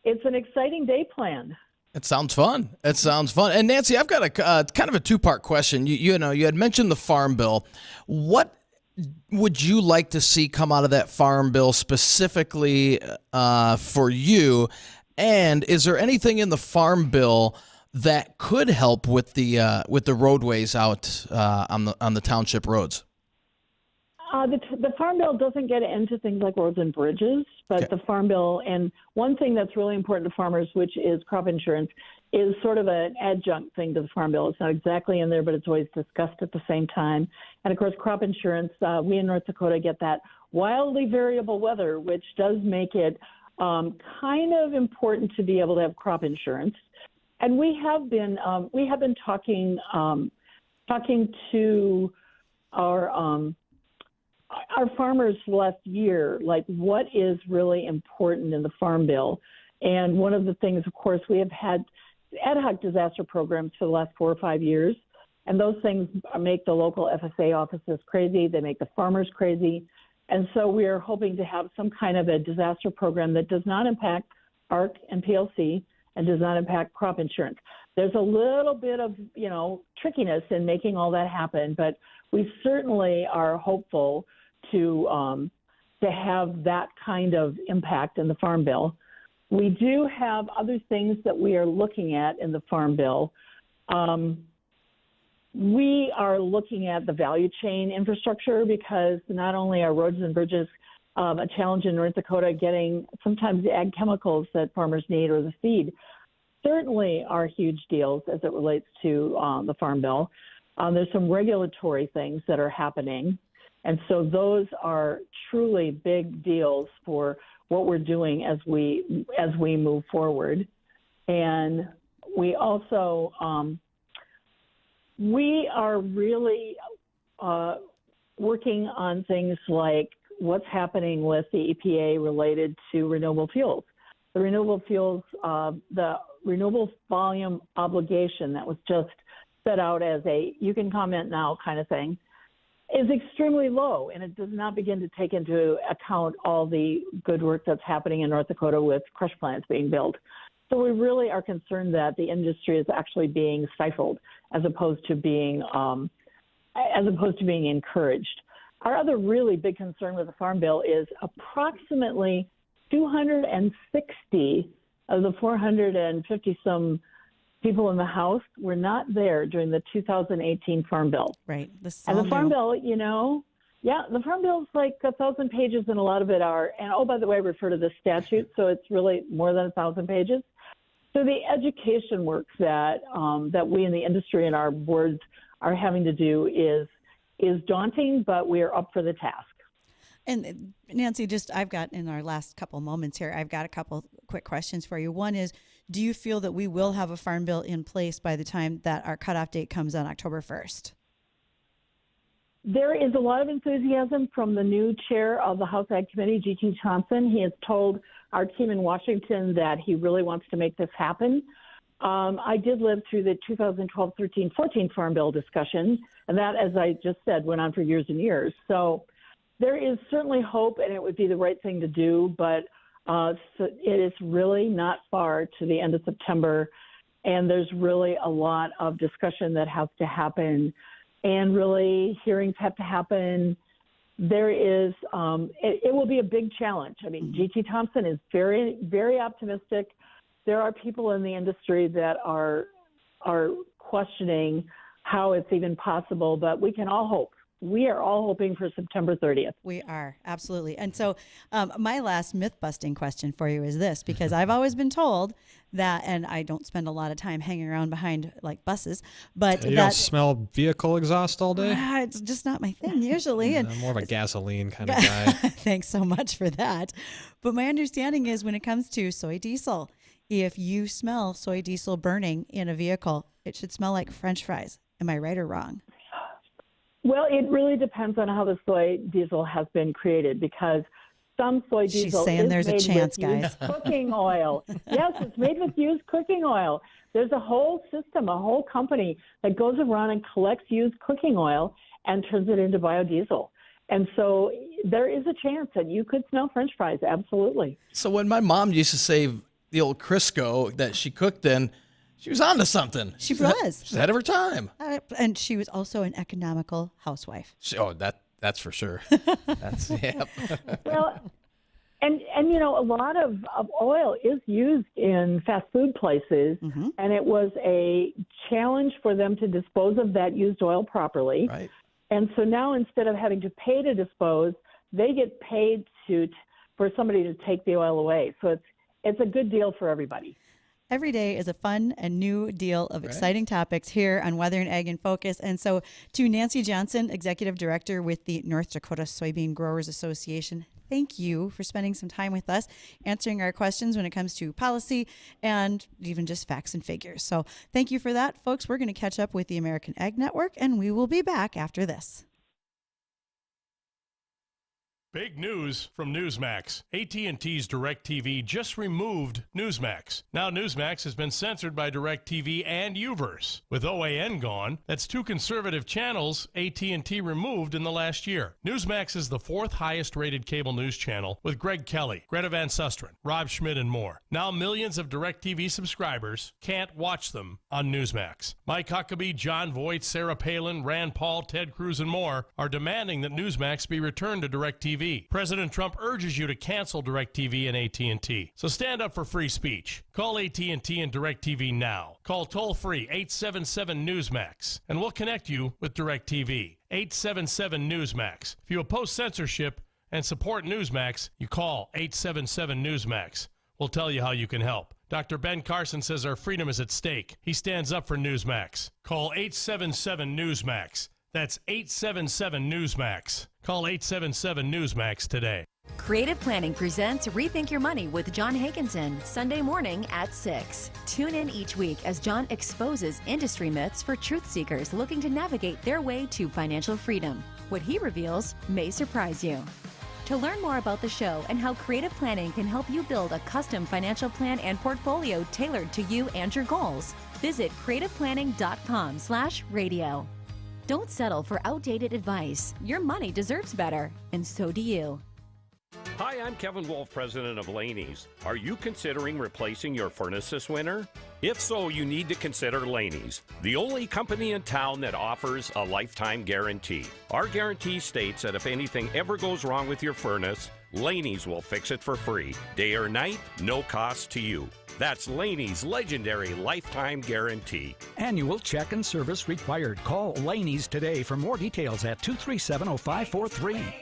Speaker 19: it's an exciting day planned.
Speaker 4: It sounds fun. And Nancy, I've got a kind of a two-part question. You had mentioned the Farm Bill. What would you like to see come out of that Farm Bill specifically for you? And is there anything in the Farm Bill that could help with the roadways out on the township roads?
Speaker 19: The Farm Bill doesn't get into things like roads and bridges, but the Farm Bill, and one thing that's really important to farmers, which is crop insurance, is sort of an adjunct thing to the Farm Bill. It's not exactly in there, but it's always discussed at the same time. And of course, crop insurance, we in North Dakota get that wildly variable weather, which does make it kind of important to be able to have crop insurance. And we have been talking to our farmers last year, like what is really important in the Farm Bill. And one of the things, of course, we have had ad hoc disaster programs for the last 4 or 5 years. And those things make the local FFA offices crazy. They make the farmers crazy. And so we are hoping to have some kind of a disaster program that does not impact ARC and PLC and does not impact crop insurance. There's a little bit of, trickiness in making all that happen, but we certainly are hopeful to have that kind of impact in the Farm Bill. We do have other things that we are looking at in the Farm Bill. We are looking at the value chain infrastructure because not only are roads and bridges a challenge in North Dakota getting sometimes the ag chemicals that farmers need or the seed certainly are huge deals as it relates to the Farm Bill. There's some regulatory things that are happening. And so those are truly big deals for what we're doing as we move forward. And we also, we are really working on things like what's happening with the EPA related to renewable fuels. The renewable fuels, the renewable volume obligation that was just set out as a you can comment now kind of thing is extremely low, and it does not begin to take into account all the good work that's happening in North Dakota with crush plants being built. So we really are concerned that the industry is actually being stifled as opposed to being encouraged. Our other really big concern with the Farm Bill is approximately 260 of the 450-some people in the House were not there during the 2018 Farm Bill.
Speaker 5: Right.
Speaker 19: And the Farm Bill, the Farm Bill is like 1,000 pages, and a lot of it are, and oh, by the way, I refer to the statute, so it's really more than 1,000 pages. So the education work that we in the industry and our boards are having to do is daunting, but we are up for the task.
Speaker 5: And Nancy, I've got in our last couple moments here, I've got a couple quick questions for you. One is, do you feel that we will have a Farm Bill in place by the time that our cutoff date comes on October 1st?
Speaker 19: There is a lot of enthusiasm from the new chair of the House Ag Committee, G.T. Thompson. He has told our team in Washington that he really wants to make this happen. I did live through the 2012, 13, 14 Farm Bill discussion, and that, as I just said, went on for years and years. So there is certainly hope, and it would be the right thing to do, but so it is really not far to the end of September, and there's really a lot of discussion that has to happen, and really hearings have to happen. There is, it will be a big challenge. I mean, G.T. Thompson is very, very optimistic. There are people in the industry that are questioning how it's even possible, but we can all hope. We are all hoping for September 30th.
Speaker 5: We are, absolutely. And so my last myth-busting question for you is this, because I've always been told that, and I don't spend a lot of time hanging around behind like buses, but
Speaker 3: you don't smell vehicle exhaust all day?
Speaker 5: It's just not my thing usually.
Speaker 3: I'm more of a gasoline kind of guy.
Speaker 5: Thanks so much for that. But my understanding is when it comes to soy diesel, if you smell soy diesel burning in a vehicle, it should smell like French fries. Am I right or wrong?
Speaker 19: Well, it really depends on how the soy diesel has been created, because some soy diesel
Speaker 5: She's saying
Speaker 19: is
Speaker 5: there's a
Speaker 19: made
Speaker 5: chance,
Speaker 19: with used
Speaker 5: guys.
Speaker 19: cooking oil. Yes, it's made with used cooking oil. There's a whole system, a whole company that goes around and collects used cooking oil and turns it into biodiesel. And so there is a chance that you could smell French fries, absolutely.
Speaker 4: So when my mom used to save the old Crisco that she cooked in, she was onto something.
Speaker 5: She was.
Speaker 4: She's ahead of her time.
Speaker 5: And she was also an economical housewife.
Speaker 4: That's for sure. That's yep.
Speaker 19: Well, and you know, a lot of oil is used in fast food places, and it was a challenge for them to dispose of that used oil properly.
Speaker 4: Right.
Speaker 19: And so now, instead of having to pay to dispose, they get paid for somebody to take the oil away. So it's a good deal for everybody.
Speaker 5: Every day is a fun and new deal of exciting topics here on Weather and Ag in Focus. And so to Nancy Johnson, Executive Director with the North Dakota Soybean Growers Association, thank you for spending some time with us, answering our questions when it comes to policy and even just facts and figures. So thank you for that, folks. We're going to catch up with the American Ag Network, and we will be back after this.
Speaker 14: Big news from Newsmax. AT&T's DirecTV just removed Newsmax. Now Newsmax has been censored by DirecTV and Uverse. With OAN gone, that's 2 conservative channels AT&T removed in the last year. Newsmax is the 4th highest rated cable news channel, with Greg Kelly, Greta Van Susteren, Rob Schmidt, and more. Now millions of DirecTV subscribers can't watch them on Newsmax. Mike Huckabee, John Voight, Sarah Palin, Rand Paul, Ted Cruz, and more are demanding that Newsmax be returned to DirecTV. President Trump urges you to cancel DirecTV and AT&T. So stand up for free speech. Call AT&T and DirecTV now. Call toll-free 877-NEWSMAX, and we'll connect you with DirecTV. 877-NEWSMAX. If you oppose censorship and support Newsmax, you call 877-NEWSMAX. We'll tell you how you can help. Dr. Ben Carson says our freedom is at stake. He stands up for Newsmax. Call 877-NEWSMAX. That's 877-NEWSMAX. Call 877-NEWSMAX today.
Speaker 2: Creative Planning presents Rethink Your Money with John Hakinson, Sunday morning at 6. Tune in each week as John exposes industry myths for truth seekers looking to navigate their way to financial freedom. What he reveals may surprise you. To learn more about the show and how Creative Planning can help you build a custom financial plan and portfolio tailored to you and your goals, visit creativeplanning.com/radio. Don't settle for outdated advice. Your money deserves better, and so do you.
Speaker 6: Hi, I'm Kevin Wolf, president of Laney's. Are you considering replacing your furnace this winter? If so, you need to consider Laney's, the only company in town that offers a lifetime guarantee. Our guarantee states that if anything ever goes wrong with your furnace, Laney's will fix it for free, day or night, no cost to you. That's Laney's legendary lifetime guarantee.
Speaker 7: Annual check and service required. Call Laney's today for more details at 237-0543.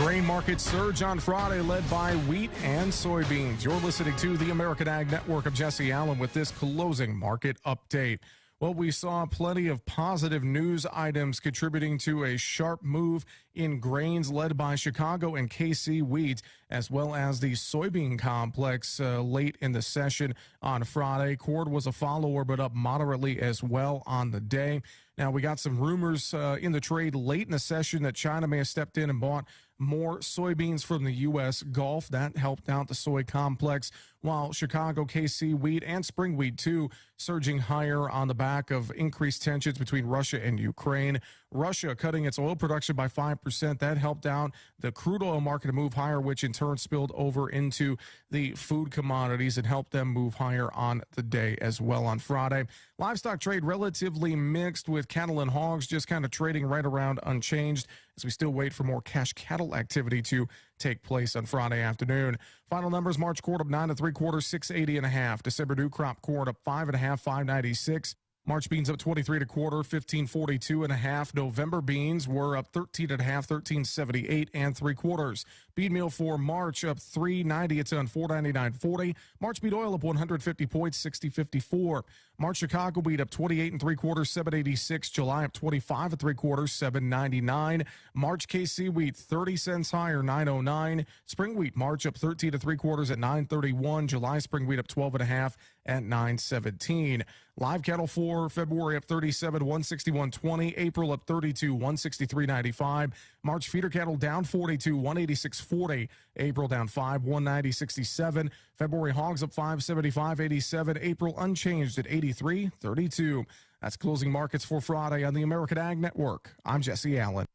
Speaker 8: Grain markets surge on Friday, led by wheat and soybeans. You're listening to the American Ag Network. of Jesse Allen with this closing market update. Well, we saw plenty of positive news items contributing to a sharp move in grains led by Chicago and KC wheat, as well as the soybean complex late in the session on Friday. Corn was a follower, but up moderately as well on the day. Now, we got some rumors in the trade late in the session that China may have stepped in and bought more soybeans from the U.S. Gulf. That helped out the soy complex, while Chicago KC wheat and spring wheat, too, surging higher on the back of increased tensions between Russia and Ukraine. Russia cutting its oil production by 5%. That helped out the crude oil market to move higher, which in turn spilled over into the food commodities and helped them move higher on the day as well on Friday. Livestock trade relatively mixed, with cattle and hogs just kind of trading right around unchanged as we still wait for more cash cattle activity to take place on Friday afternoon. Final numbers: March corn up 9 3/4, 680 1/2. December new crop corn up 5 1/2, 596. March beans up 23 1/4, 1542 1/2. November beans were up 13 1/2, 1378 3/4. Feed meal for March up $3.90. It's on $4.99.40. March beet oil up 150 points, $60.54. March Chicago beet up 28 3/4, $7.86. July up 25 3/4, $7.99. March KC wheat 30 cents higher, $9.09. Spring wheat March up 13 3/4 at $9.31. July spring wheat up 12 1/2 at $9.17. Live cattle for February up 37, $161.20. April up 32, $163.95. March feeder cattle down 42, $186.40. April down 5, $190.67. February hogs up 5, $75.87. April unchanged at 83.32. That's closing markets for Friday on the American Ag Network. I'm Jesse Allen.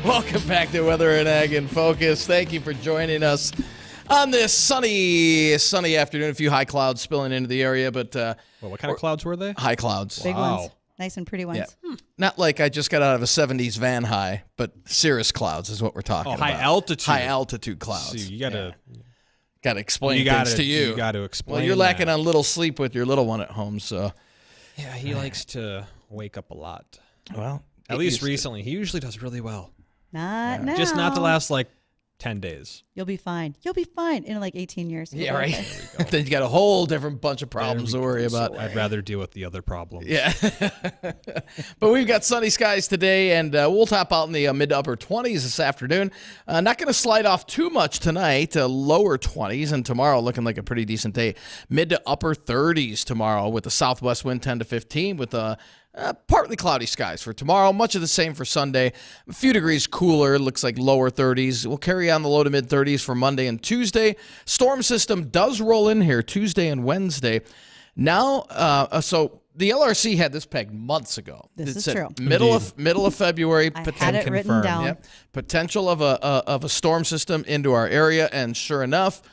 Speaker 4: Welcome back to Weather and Ag in Focus. Thank you for joining us on this sunny afternoon. A few high clouds spilling into the area, but
Speaker 3: what kind of clouds were they?
Speaker 4: High clouds.
Speaker 5: Big ones. Nice and pretty ones.
Speaker 4: Yeah. Not like I just got out of a 70s van high, but cirrus clouds is what we're talking about. High altitude clouds.
Speaker 3: See, you gotta
Speaker 4: explain things to you.
Speaker 3: You gotta explain.
Speaker 4: Well, you're lacking on little sleep with your little one at home, so
Speaker 3: yeah, he likes to wake up a lot.
Speaker 4: Well,
Speaker 3: at least recently, he usually does really well.
Speaker 5: Not now.
Speaker 3: Just not the last 10 days.
Speaker 5: You'll be fine. You'll be fine in 18 years.
Speaker 4: Yeah, right. Then you got a whole different bunch of problems to worry about.
Speaker 3: So I'd rather deal with the other problems.
Speaker 4: Yeah. But we've got sunny skies today, and we'll top out in the mid to upper 20s this afternoon. Not going to slide off too much tonight. Lower 20s, and tomorrow looking like a pretty decent day. Mid to upper 30s tomorrow with the southwest wind 10 to 15 with partly cloudy skies for tomorrow. Much of the same for Sunday. A few degrees cooler. Looks like lower 30s. We'll carry on the low to mid 30s for Monday and Tuesday. Storm system does roll in here Tuesday and Wednesday. Now, so the LRC had this pegged months ago.
Speaker 5: This is true.
Speaker 4: Middle of February.
Speaker 5: I had it written down.
Speaker 4: Yep. Potential of a storm system into our area, and sure enough,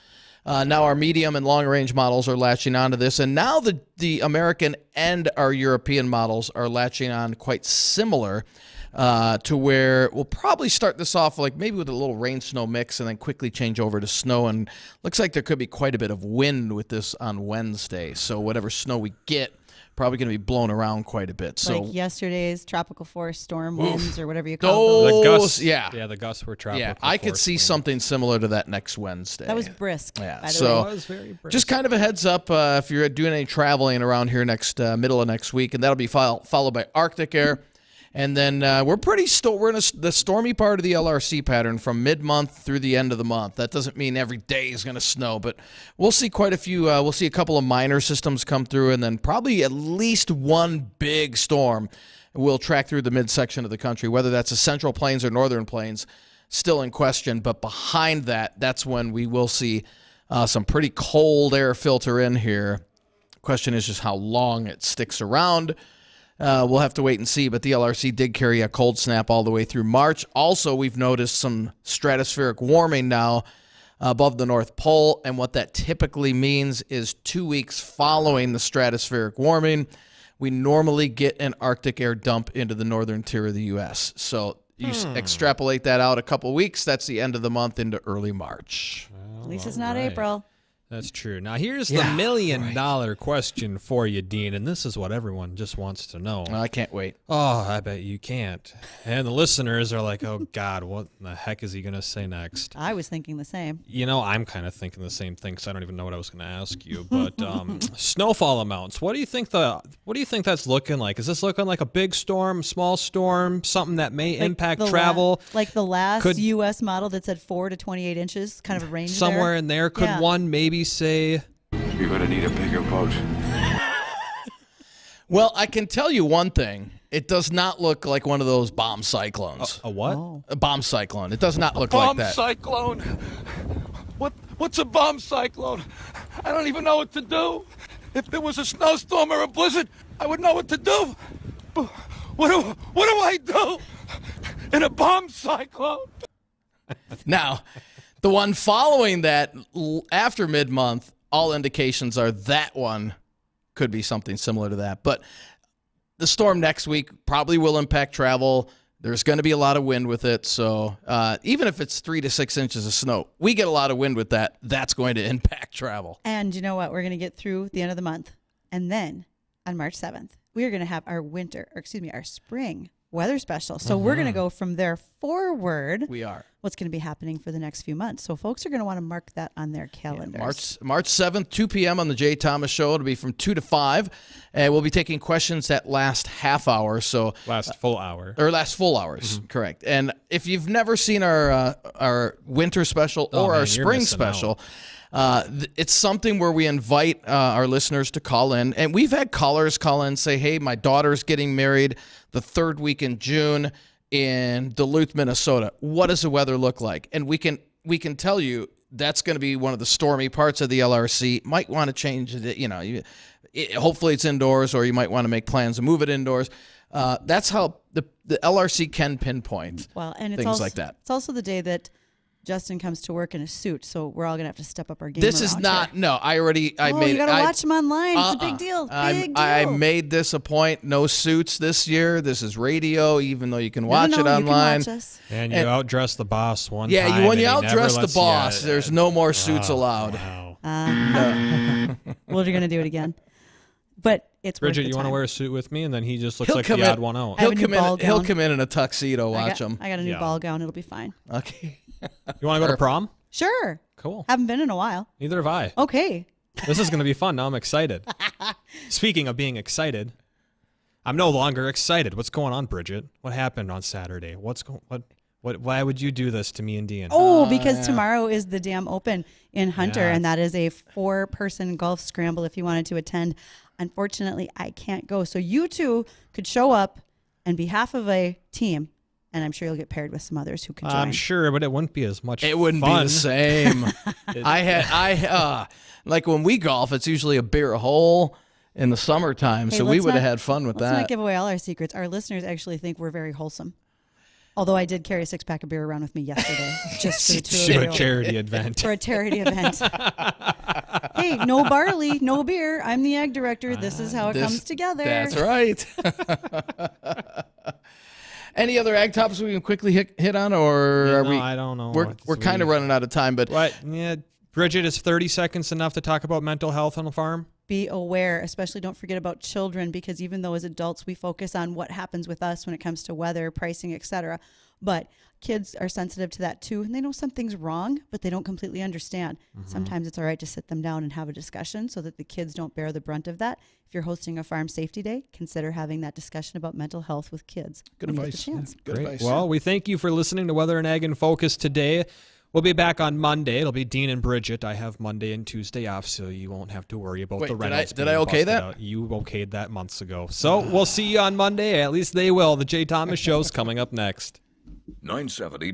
Speaker 4: now our medium and long-range models are latching onto this, and now the American and our European models are latching on quite similar to where we'll probably start this off maybe with a little rain-snow mix and then quickly change over to snow, and looks like there could be quite a bit of wind with this on Wednesday, so whatever snow we get, probably going to be blown around quite a bit. So
Speaker 5: yesterday's tropical force storm winds or whatever you call
Speaker 3: them.
Speaker 4: The gusts,
Speaker 3: yeah, the gusts were tropical.
Speaker 4: Yeah, I could see something similar to that next Wednesday.
Speaker 5: That was brisk.
Speaker 4: Yeah,
Speaker 5: by the
Speaker 4: so
Speaker 5: way.
Speaker 3: It was very brisk.
Speaker 4: just kind of a heads up if you're doing any traveling around here middle of next week, and that'll be followed by Arctic air. And then we're in the stormy part of the LRC pattern from mid-month through the end of the month. That doesn't mean every day is going to snow, but we'll see quite a few. We'll see a couple of minor systems come through, and then probably at least one big storm will track through the midsection of the country, whether that's the Central Plains or Northern Plains, still in question. But behind that, that's when we will see some pretty cold air filter in here. Question is just how long it sticks around. We'll have to wait and see, but the LRC did carry a cold snap all the way through March. Also, we've noticed some stratospheric warming now above the North Pole, and what that typically means is 2 weeks following the stratospheric warming, we normally get an Arctic air dump into the northern tier of the U.S. So you extrapolate that out a couple weeks, that's the end of the month into early March.
Speaker 5: At least it's not April.
Speaker 3: That's true. Now, here's the $1 million question for you, Dean, and this is what everyone just wants to know.
Speaker 4: I can't wait.
Speaker 3: Oh, I bet you can't. And the listeners are like, oh, God, what the heck is he going to say next?
Speaker 5: I was thinking the same.
Speaker 3: You know, I'm kind of thinking the same thing, because I don't even know what I was going to ask you. But snowfall amounts, what do you think that's looking like? Is this looking like a big storm, small storm, something that may impact travel?
Speaker 5: Like the last U.S. model that said 4 to 28 inches, kind of a range
Speaker 3: somewhere in there. Could one maybe say,
Speaker 1: you're going to need a bigger boat?
Speaker 4: Well, I can tell you one thing. It does not look like one of those bomb cyclones.
Speaker 3: A what?
Speaker 5: Oh.
Speaker 4: A bomb cyclone. It does not look like that.
Speaker 1: Bomb cyclone? What's a bomb cyclone? I don't even know what to do. If there was a snowstorm or a blizzard, I would know what to do. But what do I do in a bomb cyclone?
Speaker 4: Now, the one following that after mid-month, all indications are that one could be something similar to that. But the storm next week probably will impact travel. There's going to be a lot of wind with it. So even if it's 3 to 6 inches of snow, we get a lot of wind with that. That's going to impact travel.
Speaker 5: And you know what? We're going to get through the end of the month. And then on March 7th, we are going to have our spring weather special. So we're going to go from there forward.
Speaker 4: We are.
Speaker 5: What's going to be happening for the next few months. So folks are going to want to mark that on their calendars.
Speaker 4: March 7th, 2 p.m. on the Jay Thomas Show. It'll be from 2 to 5. And we'll be taking questions that last half hour. So
Speaker 3: last full hour.
Speaker 4: Or last full hours, correct. And if you've never seen our winter special or our spring special, it's something where we invite our listeners to call in. And we've had callers call in and say, hey, my daughter's getting married the third week in June in Duluth, Minnesota. What does the weather look like? And we can tell you that's going to be one of the stormy parts of the LRC. Might want to change it. Hopefully it's indoors, or you might want to make plans to move it indoors. That's how the LRC can pinpoint things like that.
Speaker 5: It's also the day that Justin comes to work in a suit, so we're all going to have to step up our game.
Speaker 4: This is not,
Speaker 5: here.
Speaker 4: no, I made it.
Speaker 5: You got to watch him online. It's a big deal.
Speaker 4: I made this a point. No suits this year. This is radio, even though you can watch it online.
Speaker 5: You can watch us.
Speaker 3: And you outdress the boss one time.
Speaker 4: Yeah, when you outdress the boss, there's no more suits allowed.
Speaker 3: Wow.
Speaker 5: Well, you're going to do it again. But it's
Speaker 3: Bridget, you want to wear a suit with me? And then he just looks like the odd one out.
Speaker 4: He'll come in a tuxedo. Watch him.
Speaker 5: I got a new ball gown. It'll be fine.
Speaker 4: Okay.
Speaker 3: You want to go to prom?
Speaker 5: Sure.
Speaker 3: Cool.
Speaker 5: Haven't been in a while.
Speaker 3: Neither have I.
Speaker 5: Okay.
Speaker 3: This is going to be fun. Now I'm excited. Speaking of being excited, I'm no longer excited. What's going on, Bridget? What happened on Saturday? Why would you do this to me and Dean?
Speaker 5: Oh, because tomorrow is the Dam Open in Hunter, and that is a 4-person golf scramble if you wanted to attend. Unfortunately, I can't go. So you two could show up on behalf of a team, and I'm sure you'll get paired with some others who can join.
Speaker 3: I'm sure, but it wouldn't be as much
Speaker 4: It wouldn't
Speaker 3: fun.
Speaker 4: be the same. Like when we golf, it's usually a beer a hole in the summertime, so we would have had fun with that.
Speaker 5: Let's not give away all our secrets. Our listeners actually think we're very wholesome. Although I did carry a 6-pack of beer around with me yesterday, just for the two of you.
Speaker 3: For a charity event.
Speaker 5: For a charity event. Hey, no barley, no beer. I'm the ag director. This is how it comes together.
Speaker 4: That's right. Any other ag topics we can quickly hit on, or are we?
Speaker 3: I don't know.
Speaker 4: We're kind of running out of time, but
Speaker 3: Bridget, is 30 seconds enough to talk about mental health on the farm?
Speaker 5: Be aware, especially don't forget about children, because even though as adults we focus on what happens with us when it comes to weather, pricing, etc., but kids are sensitive to that too, and they know something's wrong, but they don't completely understand. Sometimes it's all right to sit them down and have a discussion so that the kids don't bear the brunt of that. If you're hosting a farm safety day, consider having that discussion about mental health with kids.
Speaker 4: Good advice.
Speaker 3: Good advice. Well, we thank you for listening to Weather and Ag in Focus today. We'll be back on Monday. It'll be Dean and Bridget. I have Monday and Tuesday off, so you won't have to worry about the Reynolds.
Speaker 4: Did I okay that?
Speaker 3: Out. You okayed that months ago. So we'll see you on Monday. At least they will. The Jay Thomas Show's coming up next.
Speaker 9: 970